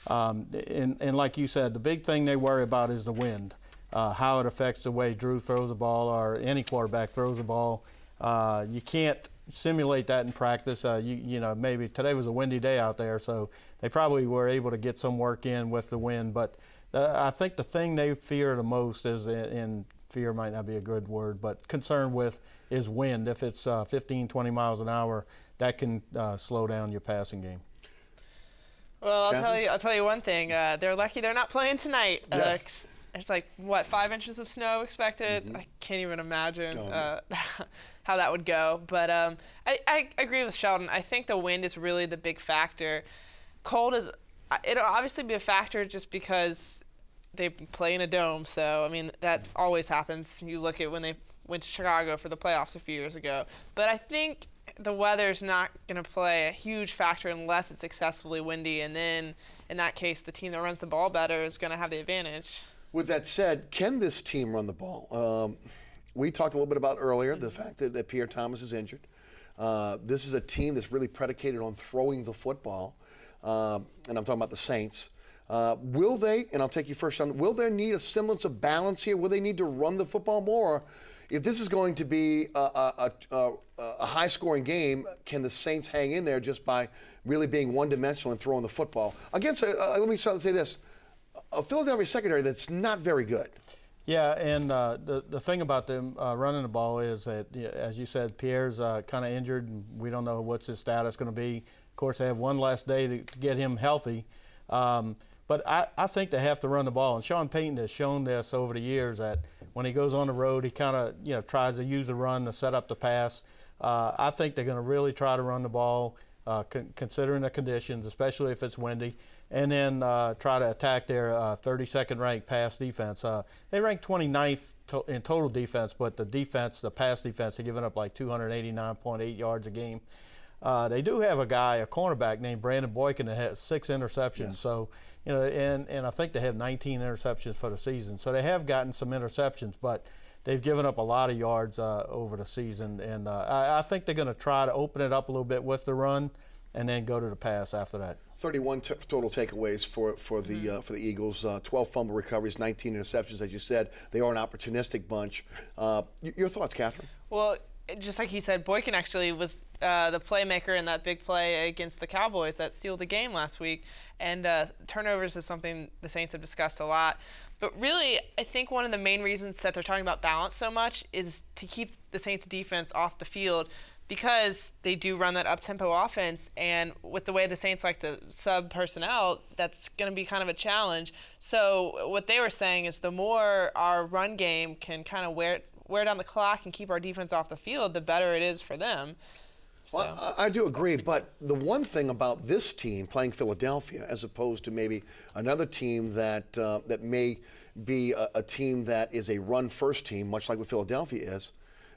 And like you said, the big thing they worry about is the wind, how it affects the way Drew throws the ball or any quarterback throws the ball. You can't simulate that in practice. You know, maybe today was a windy day out there, so they probably were able to get some work in with the wind. But I think the thing they fear the most is, and fear might not be a good word, but concerned with is wind. If it's 15, 20 miles an hour, that can slow down your passing game. Well, I'll tell you one thing. They're lucky they're not playing tonight. Yes. There's like, what, 5 inches of snow expected? Mm-hmm. I can't even imagine how that would go. But I agree with Sheldon. I think the wind is really the big factor. Cold it'll obviously be a factor just because they play in a dome. So, I mean, that always happens. You look at when they went to Chicago for the playoffs a few years ago. But I think the weather's not going to play a huge factor unless it's excessively windy. And then, in that case, the team that runs the ball better is going to have the advantage. With that said, can this team run the ball? We talked a little bit about earlier the fact that Pierre Thomas is injured. This is a team that's really predicated on throwing the football, and I'm talking about the Saints. Will they, and I'll take you first, Sean, will there need a semblance of balance here? Will they need to run the football more? If this is going to be a high-scoring game, can the Saints hang in there just by really being one-dimensional and throwing the football? Against, let me say this, a Philadelphia secondary that's not very good. Yeah, and the thing about them running the ball is that, as you said, Pierre's kind of injured, and we don't know what's his status going to be. Of course, they have one last day to get him healthy. But I think they have to run the ball, and Sean Payton has shown this over the years that when he goes on the road, he kind of tries to use the run to set up the pass. I think they're going to really try to run the ball, considering the conditions, especially if it's windy, and then try to attack their 32nd ranked pass defense. They rank 29th in total defense, but the pass defense, they're giving up like 289.8 yards a game. They do have a cornerback named Brandon Boykin that has 6 interceptions. Yes. So, and I think they have 19 interceptions for the season. So they have gotten some interceptions, but they've given up a lot of yards over the season. And I think they're going to try to open it up a little bit with the run and then go to the pass after that. 31 total takeaways for the Eagles, 12 fumble recoveries, 19 interceptions, as you said. They are an opportunistic bunch. Your thoughts, Katherine? Well, just like he said, Boykin actually was the playmaker in that big play against the Cowboys that sealed the game last week. And turnovers is something the Saints have discussed a lot. But really, I think one of the main reasons that they're talking about balance so much is to keep the Saints defense off the field, because they do run that up-tempo offense, and with the way the Saints like to sub personnel, that's going to be kind of a challenge. So what they were saying is the more our run game can kind of wear down the clock and keep our defense off the field, the better it is for them. So. Well, I do agree, but the one thing about this team playing Philadelphia, as opposed to maybe another team that may be a team that is a run-first team, much like what Philadelphia is,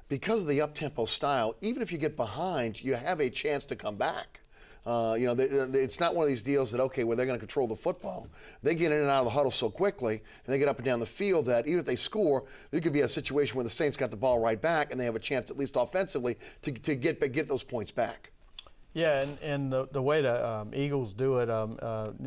because of the up-tempo style, even if you get behind, you have a chance to come back. It's not one of these deals that, okay, where they're going to control the football. They get in and out of the huddle so quickly, and they get up and down the field that even if they score, there could be a situation where the Saints got the ball right back, and they have a chance, at least offensively, to get those points back. Yeah, and the way the Eagles do it,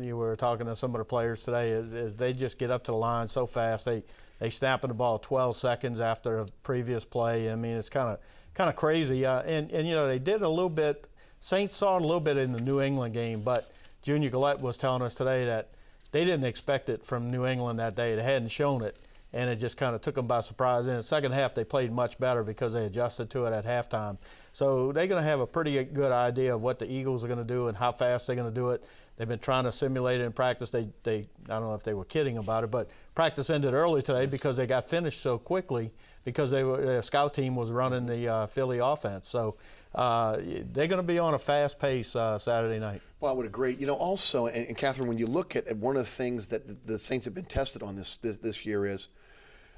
you were talking to some of the players today, is they just get up to the line so fast. They snapping the ball 12 seconds after a previous play. I mean, it's kind of crazy. And they did a little bit. Saints saw it a little bit in the New England game, but Junior Gillette was telling us today that they didn't expect it from New England that day. They hadn't shown it, and it just kind of took them by surprise. In the second half, they played much better because they adjusted to it at halftime. So they're going to have a pretty good idea of what the Eagles are going to do and how fast they're going to do it. They've been trying to simulate it in practice. I don't know if they were kidding about it, but practice ended early today because they got finished so quickly because the scout team was running the Philly offense. So they're going to be on a fast pace Saturday night. Well, I would agree. Also, and Katherine, when you look at one of the things that the Saints have been tested on this year is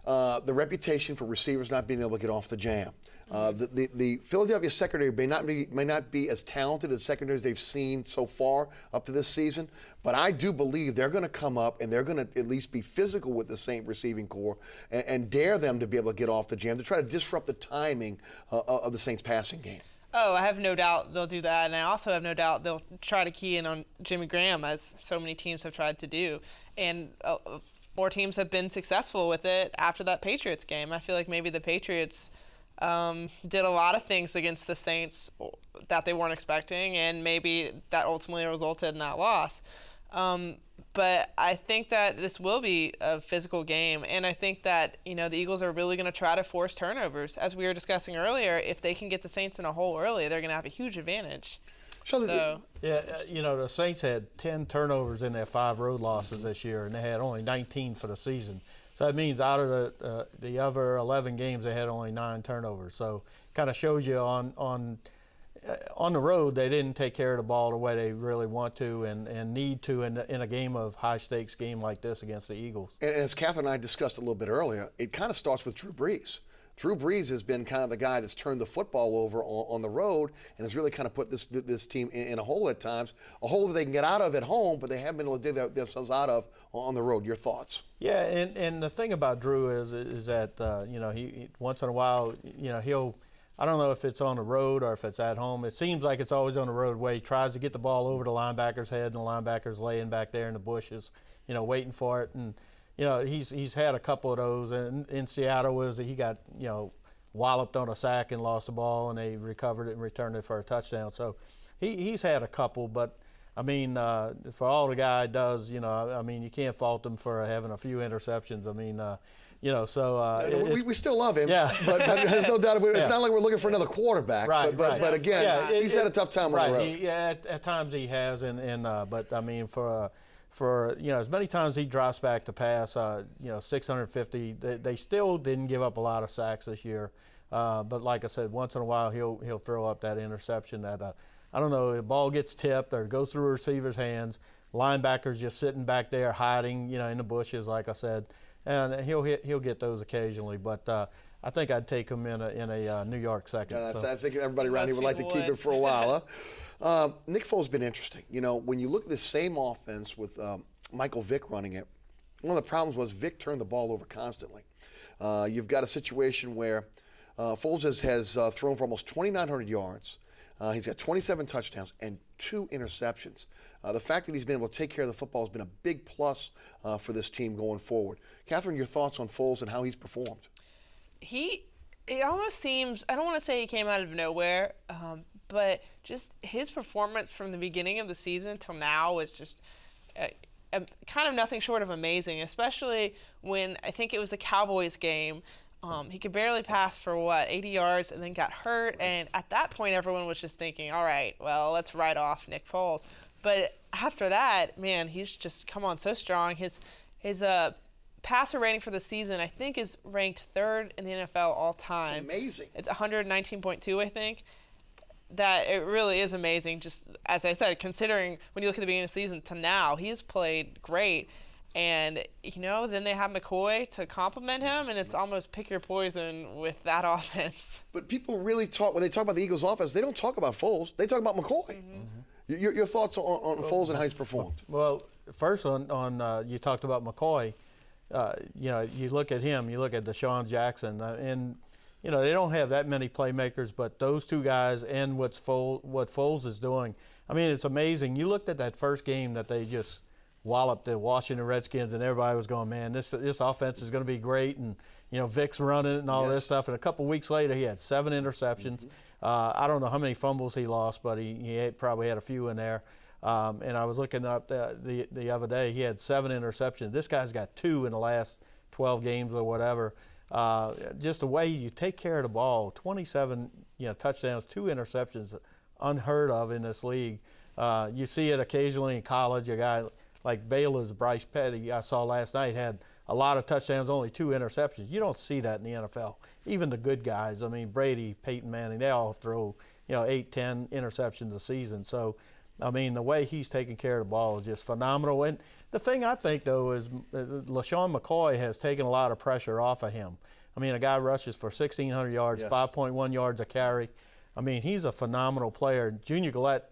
the reputation for receivers not being able to get off the jam. The Philadelphia secondary may not be as talented as secondaries they've seen so far up to this season, but I do believe they're going to come up and they're going to at least be physical with the Saint receiving corps and dare them to be able to get off the jam to try to disrupt the timing of the Saints passing game. Oh, I have no doubt they'll do that, and I also have no doubt they'll try to key in on Jimmy Graham, as so many teams have tried to do. And more teams have been successful with it after that Patriots game. I feel like maybe the Patriots did a lot of things against the Saints that they weren't expecting, and maybe that ultimately resulted in that loss. But I think that this will be a physical game, and I think that the Eagles are really going to try to force turnovers. As we were discussing earlier, if they can get the Saints in a hole early, they're going to have a huge advantage. So, yeah, the Saints had 10 turnovers in their 5 road losses this year, and they had only 19 for the season. So that means out of the other 11 games, they had only 9 turnovers. So kind of shows you on the road, they didn't take care of the ball the way they really want to and need to in a game of high-stakes game like this against the Eagles. And as Katherine and I discussed a little bit earlier, it kind of starts with Drew Brees. Drew Brees has been kind of the guy that's turned the football over on the road and has really kind of put this team in a hole at times, a hole that they can get out of at home, but they haven't been able to dig themselves out of on the road. Your thoughts? Yeah, and the thing about Drew is that he once in a while he'll. I don't know if it's on the road or if it's at home. It seems like it's always on the road where he tries to get the ball over the linebacker's head and the linebacker's laying back there in the bushes, waiting for it. And, he's had a couple of those. And in Seattle he got, walloped on a sack and lost the ball, and they recovered it and returned it for a touchdown. So he's had a couple, but, for all the guy does, you can't fault him for having a few interceptions. We still love him. Yeah. but there's no doubt about it. It's not like we're looking for another quarterback. Right. But again, he's had a tough time on the road. At times he has, for, as many times he drops back to pass, 650, they still didn't give up a lot of sacks this year. But like I said, once in a while he'll throw up that interception that, I don't know, the ball gets tipped or goes through a receiver's hands. Linebackers just sitting back there hiding, in the bushes, like I said. And he'll get those occasionally. But I think I'd take him in a New York second. I think everybody around here would like to keep it for a while. Huh? Nick Foles has been interesting. When you look at the same offense with Michael Vick running it, one of the problems was Vick turned the ball over constantly. You've got a situation where Foles has thrown for almost 2,900 yards. He's got 27 touchdowns and 2 interceptions. The fact that he's been able to take care of the football has been a big plus for this team going forward. Katherine, your thoughts on Foles and how he's performed? It almost seems, I don't want to say he came out of nowhere, but just his performance from the beginning of the season till now was just kind of nothing short of amazing, especially when I think it was the Cowboys game. He could barely pass for 80 yards and then got hurt. And at that point, everyone was just thinking, all right, well, let's write off Nick Foles. But after that, man, he's just come on so strong. His passer rating for the season, I think, is ranked 3rd in the NFL all time. It's amazing. It's 119.2, I think. That it really is amazing. Just as I said, considering when you look at the beginning of the season to now, he's played great. And, then they have McCoy to complement him, and it's almost pick your poison with that offense. But people really when they talk about the Eagles' offense, they don't talk about Foles. They talk about McCoy. Mm-hmm. Your thoughts on Foles and how he's performed? Well, first on you talked about McCoy. You look at him, you look at Deshaun Jackson, and they don't have that many playmakers, but those two guys and what Foles is doing, I mean, it's amazing. You looked at that first game that they just walloped the Washington Redskins, and everybody was going, man, this offense is going to be great, and Vic's running it and all this stuff. And a couple weeks later, he had 7 interceptions. Mm-hmm. I don't know how many fumbles he lost, but he probably had a few in there. And I was looking up the other day, he had 7 interceptions. This guy's got 2 in the last 12 games or whatever. Just the way you take care of the ball, 27 touchdowns, 2 interceptions, unheard of in this league. You see it occasionally in college. A guy like Baylor's Bryce Petty, I saw last night, had a lot of touchdowns, only 2 interceptions. You don't see that in the NFL. Even the good guys, I mean, Brady, Peyton Manning, they all throw 8, 10 interceptions a season. So, I mean, the way he's taking care of the ball is just phenomenal. And the thing I think, though, is LaShawn McCoy has taken a lot of pressure off of him. I mean, a guy rushes for 1,600 yards, 5.1 yards a carry. I mean, he's a phenomenal player. Junior Gillette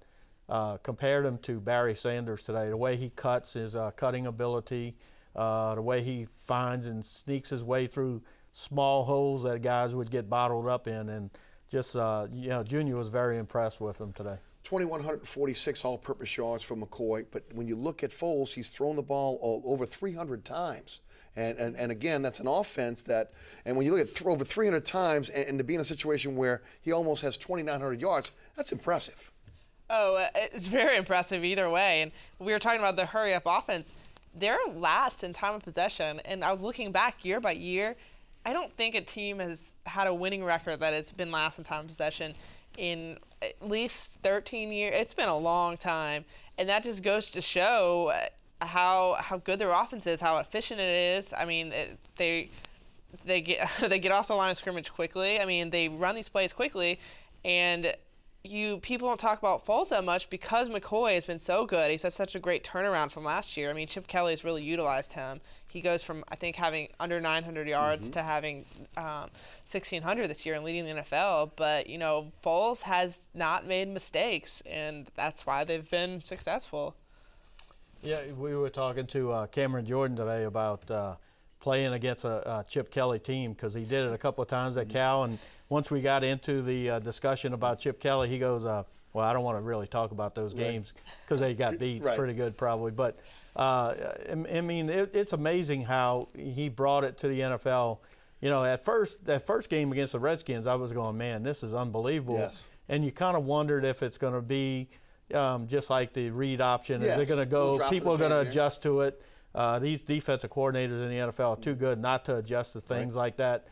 compared him to Barry Sanders today. The way he cuts, his cutting ability, the way he finds and sneaks his way through small holes that guys would get bottled up in. And just, Junior was very impressed with him today. 2,146 all-purpose yards for McCoy, but when you look at Foles, he's thrown the ball over 300 times. And again, that's an offense and when you look at over 300 times and to be in a situation where he almost has 2,900 yards, that's impressive. Oh, it's very impressive either way. And we were talking about the hurry-up offense. They're last in time of possession, and I was looking back year by year. I don't think a team has had a winning record that has been last in time of possession in at least 13 years. It's been a long time, and that just goes to show how good their offense is, how efficient it is. I mean, they get off the line of scrimmage quickly. I mean, they run these plays quickly, and people don't talk about Foles that much because McCoy has been so good. He's had such a great turnaround from last year. I mean, Chip Kelly's really utilized him. He goes from, I think, having under 900 yards to having 1,600 this year and leading the NFL. But, Foles has not made mistakes, and that's why they've been successful. Yeah, we were talking to Cameron Jordan today about playing against a Chip Kelly team because he did it a couple of times at Cal. And once we got into the discussion about Chip Kelly, he goes, well, I don't want to really talk about those games because they got beat pretty good probably. But, I mean, it's amazing how he brought it to the NFL. That first game against the Redskins, I was going, man, this is unbelievable. Yes. And you kind of wondered if it's going to be just like the read option. Is it going to go? People are going to adjust to it. These defensive coordinators in the NFL are too good not to adjust to things like that.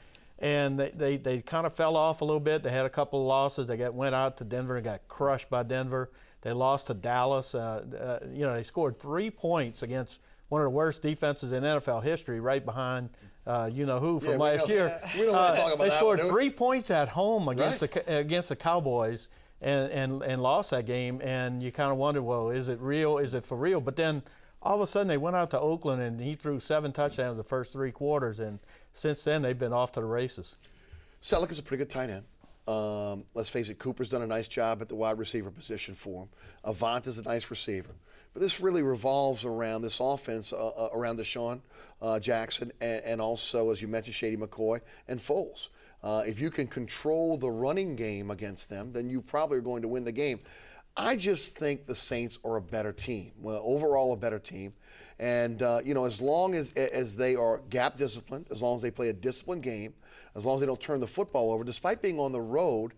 and they kind of fell off a little bit. They had a couple of losses. They went out to Denver and got crushed by Denver. They lost to Dallas. They scored 3 points against one of the worst defenses in NFL history, right behind who from last year. We don't want to talk about they that scored one, 3 points at home against Right. the Cowboys and lost that game. And you kind of wonder, well, is it real? Is it for real? But then all of a sudden they went out to Oakland and he threw 7 touchdowns the first 3 quarters. And since then they've been off to the races. Selleck is a pretty good tight end. Let's face it, Cooper's done a nice job at the wide receiver position for him. Avant is a nice receiver. But this really revolves around this offense, around Deshaun Jackson, and also, as you mentioned, Shady McCoy and Foles. If you can control the running game against them, then you probably are going to win the game. I just think the Saints are a better team. Well, overall a better team. And, as long as they are gap disciplined, as long as they play a disciplined game, as long as they don't turn the football over, despite being on the road,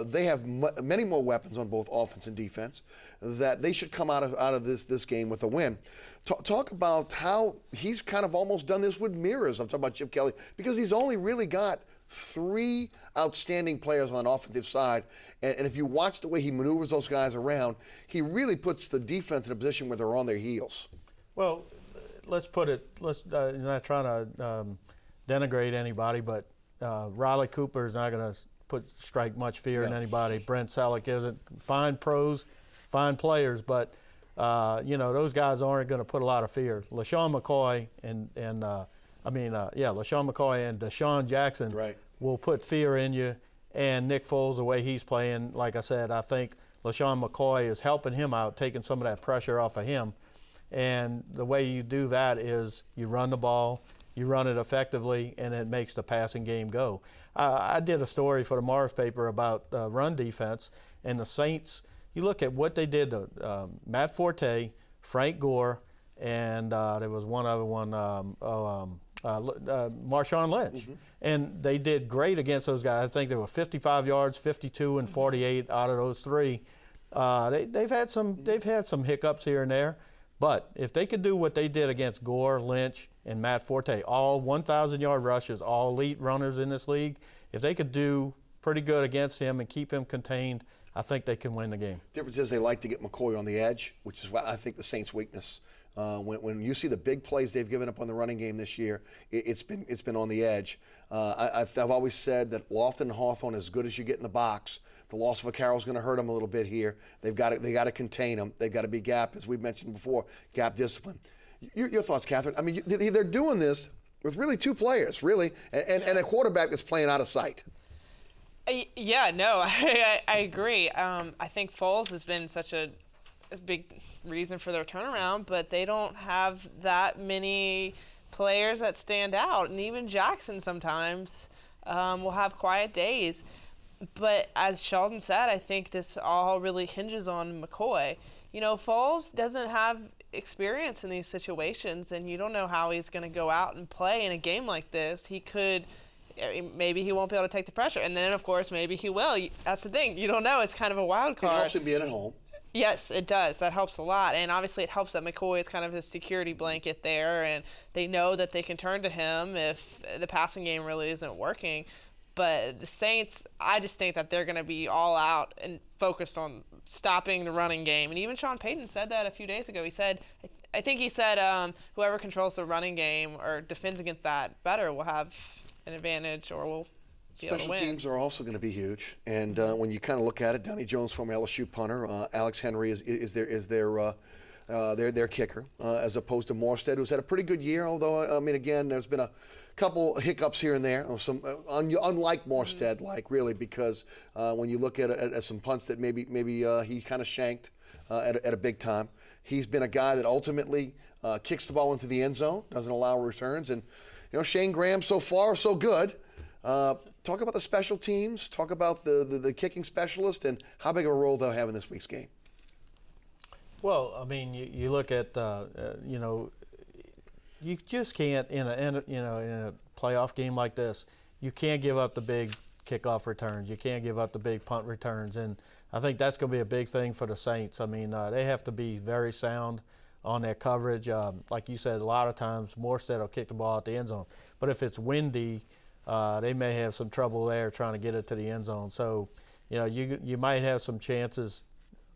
they have many more weapons on both offense and defense, that they should come out of this game with a win. Talk about how he's kind of almost done this with mirrors. I'm talking about Chip Kelly, because he's only really got 3 outstanding players on the offensive side, and if you watch the way he maneuvers those guys around, he really puts the defense in a position where they're on their heels. Well, let's put it, not trying to denigrate anybody, but Riley Cooper is not going to strike much fear in anybody. Brent Selleck isn't. Fine pros, fine players, but those guys aren't going to put a lot of fear. LaShawn McCoy and LaShawn McCoy and Deshaun Jackson will put fear in you. And Nick Foles, the way he's playing, like I said, I think LaShawn McCoy is helping him out, taking some of that pressure off of him. And the way you do that is you run the ball, you run it effectively, and it makes the passing game go. I did a story for the Mars paper about run defense, and the Saints, you look at what they did to Matt Forte, Frank Gore, and there was one other one, Marshawn Lynch. Mm-hmm. And they did great against those guys. I think they were 55 yards, 52 and 48 out of those 3. They've had some hiccups here and there. But if they could do what they did against Gore, Lynch, and Matt Forte, all 1,000-yard rushes, all elite runners in this league, if they could do pretty good against him and keep him contained, I think they can win the game. Difference is they like to get McCoy on the edge, which is what I think the Saints' weakness. When you see the big plays they've given up on the running game this year, it's been on the edge. I've always said that Lofton and Hawthorne, as good as you get in the box, the loss of a Carroll is going to hurt them a little bit here. They got to contain them. They've got to be gap, as we've mentioned before, gap discipline. Your thoughts, Katherine? I mean, they're doing this with really 2 players, really, and a quarterback that's playing out of sight. Yeah, no, I agree. I think Foles has been such a big reason for their turnaround, but they don't have that many players that stand out, and even Jackson sometimes will have quiet days. But as Sheldon said, I think this all really hinges on McCoy. Foles doesn't have experience in these situations, and you don't know how he's going to go out and play in a game like this. Maybe he won't be able to take the pressure, and then, of course, maybe he will. That's the thing. You don't know. It's kind of a wild card. It helps him being at home. Yes, it does. That helps a lot. And obviously it helps that McCoy is kind of his security blanket there, and they know that they can turn to him if the passing game really isn't working. But the Saints, I just think that they're going to be all out and focused on stopping the running game. And even Sean Payton said that a few days ago. He said, I think he said, whoever controls the running game or defends against that better will have an advantage or will be able to win. Special teams are also going to be huge. And when you kind of look at it, Donnie Jones, former LSU punter, Alex Henry is their kicker, as opposed to Morstead, who's had a pretty good year. Although, again, there's been a couple hiccups here and there, some unlike Morstead, really, because when you look at some punts that maybe he kind of shanked at a big time, he's been a guy that ultimately kicks the ball into the end zone, doesn't allow returns, and Shane Graham so far so good. Talk about the special teams. Talk about the kicking specialist and how big of a role they'll have in this week's game. Well, you look at you just can't in a playoff game like this. You can't give up the big kickoff returns. You can't give up the big punt returns, and I think that's going to be a big thing for the Saints. They have to be very sound on their coverage. Like you said, a lot of times Morstead will kick the ball at the end zone, but if it's windy, they may have some trouble there trying to get it to the end zone. So, you might have some chances.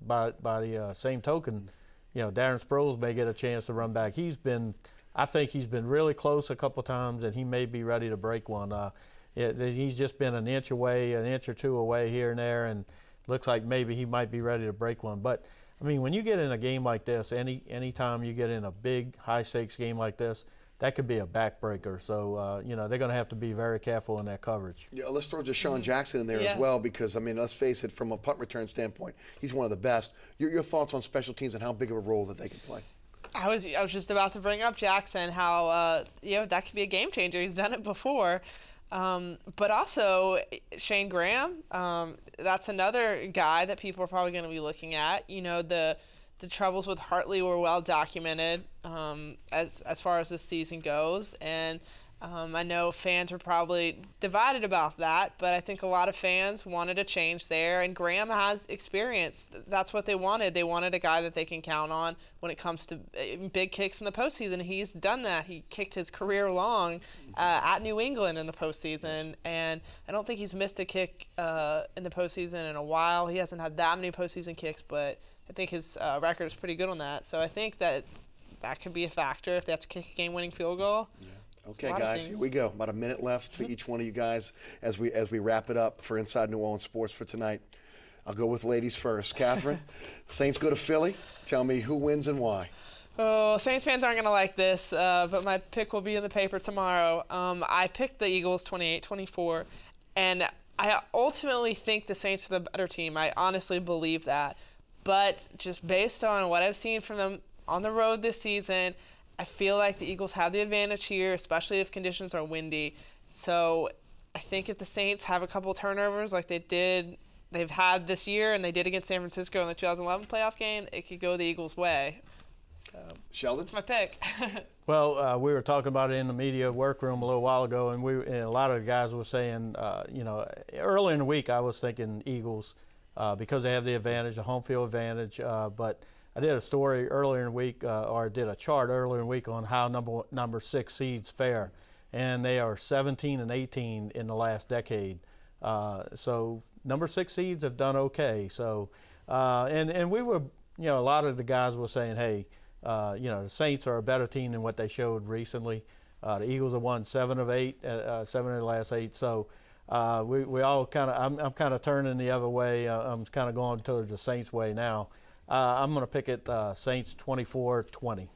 By the same token, Darren Sproles may get a chance to run back. I think he's been really close a couple times, and he may be ready to break one. He's just been an inch or two away here and there, and looks like maybe he might be ready to break one. But I mean, when you get in a game like this, any time you get in a big high stakes game like this, that could be a backbreaker. So, they're going to have to be very careful in that coverage. Yeah, let's throw Deshaun Jackson in there as well, because, I mean, let's face it, from a punt return standpoint, he's one of the best. Your thoughts on special teams and how big of a role that they can play? I was just about to bring up Jackson, how, that could be a game changer. He's done it before. But also, Shane Graham, that's another guy that people are probably going to be looking at. The troubles with Hartley were well documented as far as this season goes, and I know fans were probably divided about that, but I think a lot of fans wanted a change there, and Graham has experience. That's what they wanted. They wanted a guy that they can count on when it comes to big kicks in the postseason. He's done that. He kicked his career long at New England in the postseason, and I don't think he's missed a kick in the postseason in a while. He hasn't had that many postseason kicks, but I think his record is pretty good on that. So I think that could be a factor if they have to kick a game-winning field goal. Yeah. Okay, guys, here we go. About a minute left for each one of you guys as we wrap it up for Inside New Orleans Sports for tonight. I'll go with ladies first. Katherine, Saints go to Philly. Tell me who wins and why. Oh, Saints fans aren't going to like this, but my pick will be in the paper tomorrow. I picked the Eagles 28-24, and I ultimately think the Saints are the better team. I honestly believe that. But just based on what I've seen from them on the road this season, I feel like the Eagles have the advantage here, especially if conditions are windy. So I think if the Saints have a couple turnovers like they've had this year and they did against San Francisco in the 2011 playoff game, it could go the Eagles' way. So Sheldon? That's my pick. Well, we were talking about it in the media workroom a little while ago, and a lot of the guys were saying, early in the week I was thinking Eagles because they have the advantage, the home field advantage, but I did a story earlier in the week, or did a chart earlier in the week on how number 6 seeds fare, and they are 17 and 18 in the last decade. So number 6 seeds have done okay. So, and we were, a lot of the guys were saying, hey, the Saints are a better team than what they showed recently. The Eagles have won 7 of 8, 7 of the last 8. So we all I'm kind of turning the other way. I'm kind of going towards the Saints way now. I'm going to pick it Saints 24-20.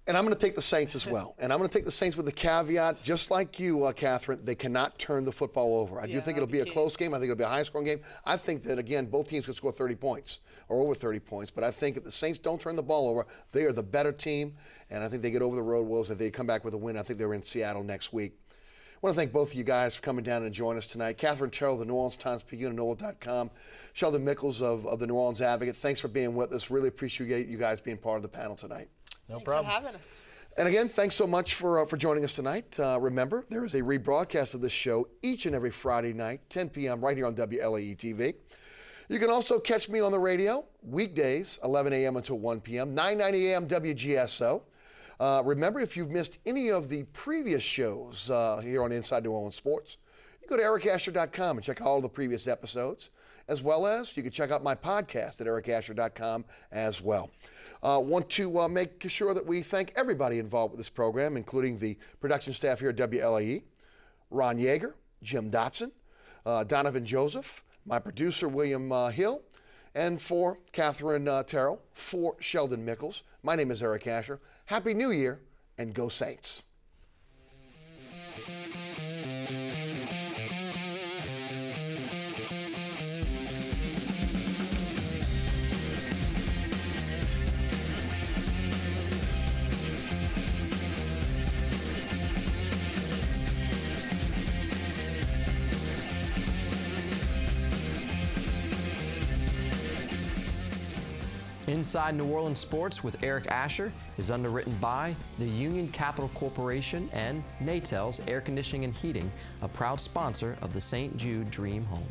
And I'm going to take the Saints as well. And I'm going to take the Saints with the caveat, just like you, Katherine, they cannot turn the football over. I do think it'll be a close game. I think it'll be a high-scoring game. I think that, again, both teams could score 30 points or over 30 points. But I think if the Saints don't turn the ball over, they are the better team. And I think they get over the road woes. If they come back with a win, I think they're in Seattle next week. I want to thank both of you guys for coming down and joining us tonight. Katherine Terrell, the New Orleans Times-Picayune and NOLA.com. Sheldon Mickles of the New Orleans Advocate. Thanks for being with us. Really appreciate you guys being part of the panel tonight. No problem. Thanks for having us. And again, thanks so much for joining us tonight. Remember, there is a rebroadcast of this show each and every Friday night, 10 p.m. right here on WLAE TV. You can also catch me on the radio weekdays, 11 a.m. until 1 p.m., 9:90 a.m. WGSO. Remember, if you've missed any of the previous shows here on Inside New Orleans Sports, you go to ericasher.com and check out all the previous episodes, as well as you can check out my podcast at ericasher.com as well. Want to make sure that we thank everybody involved with this program, including the production staff here at WLAE, Ron Yeager, Jim Dotson, Donovan Joseph, my producer, William Hill, and for Katherine Terrell, for Sheldon Mickles. My name is Eric Asher. Happy New Year, and go Saints. Inside New Orleans Sports with Eric Asher is underwritten by the Union Capital Corporation and Natels Air Conditioning and Heating, a proud sponsor of the St. Jude Dream Home.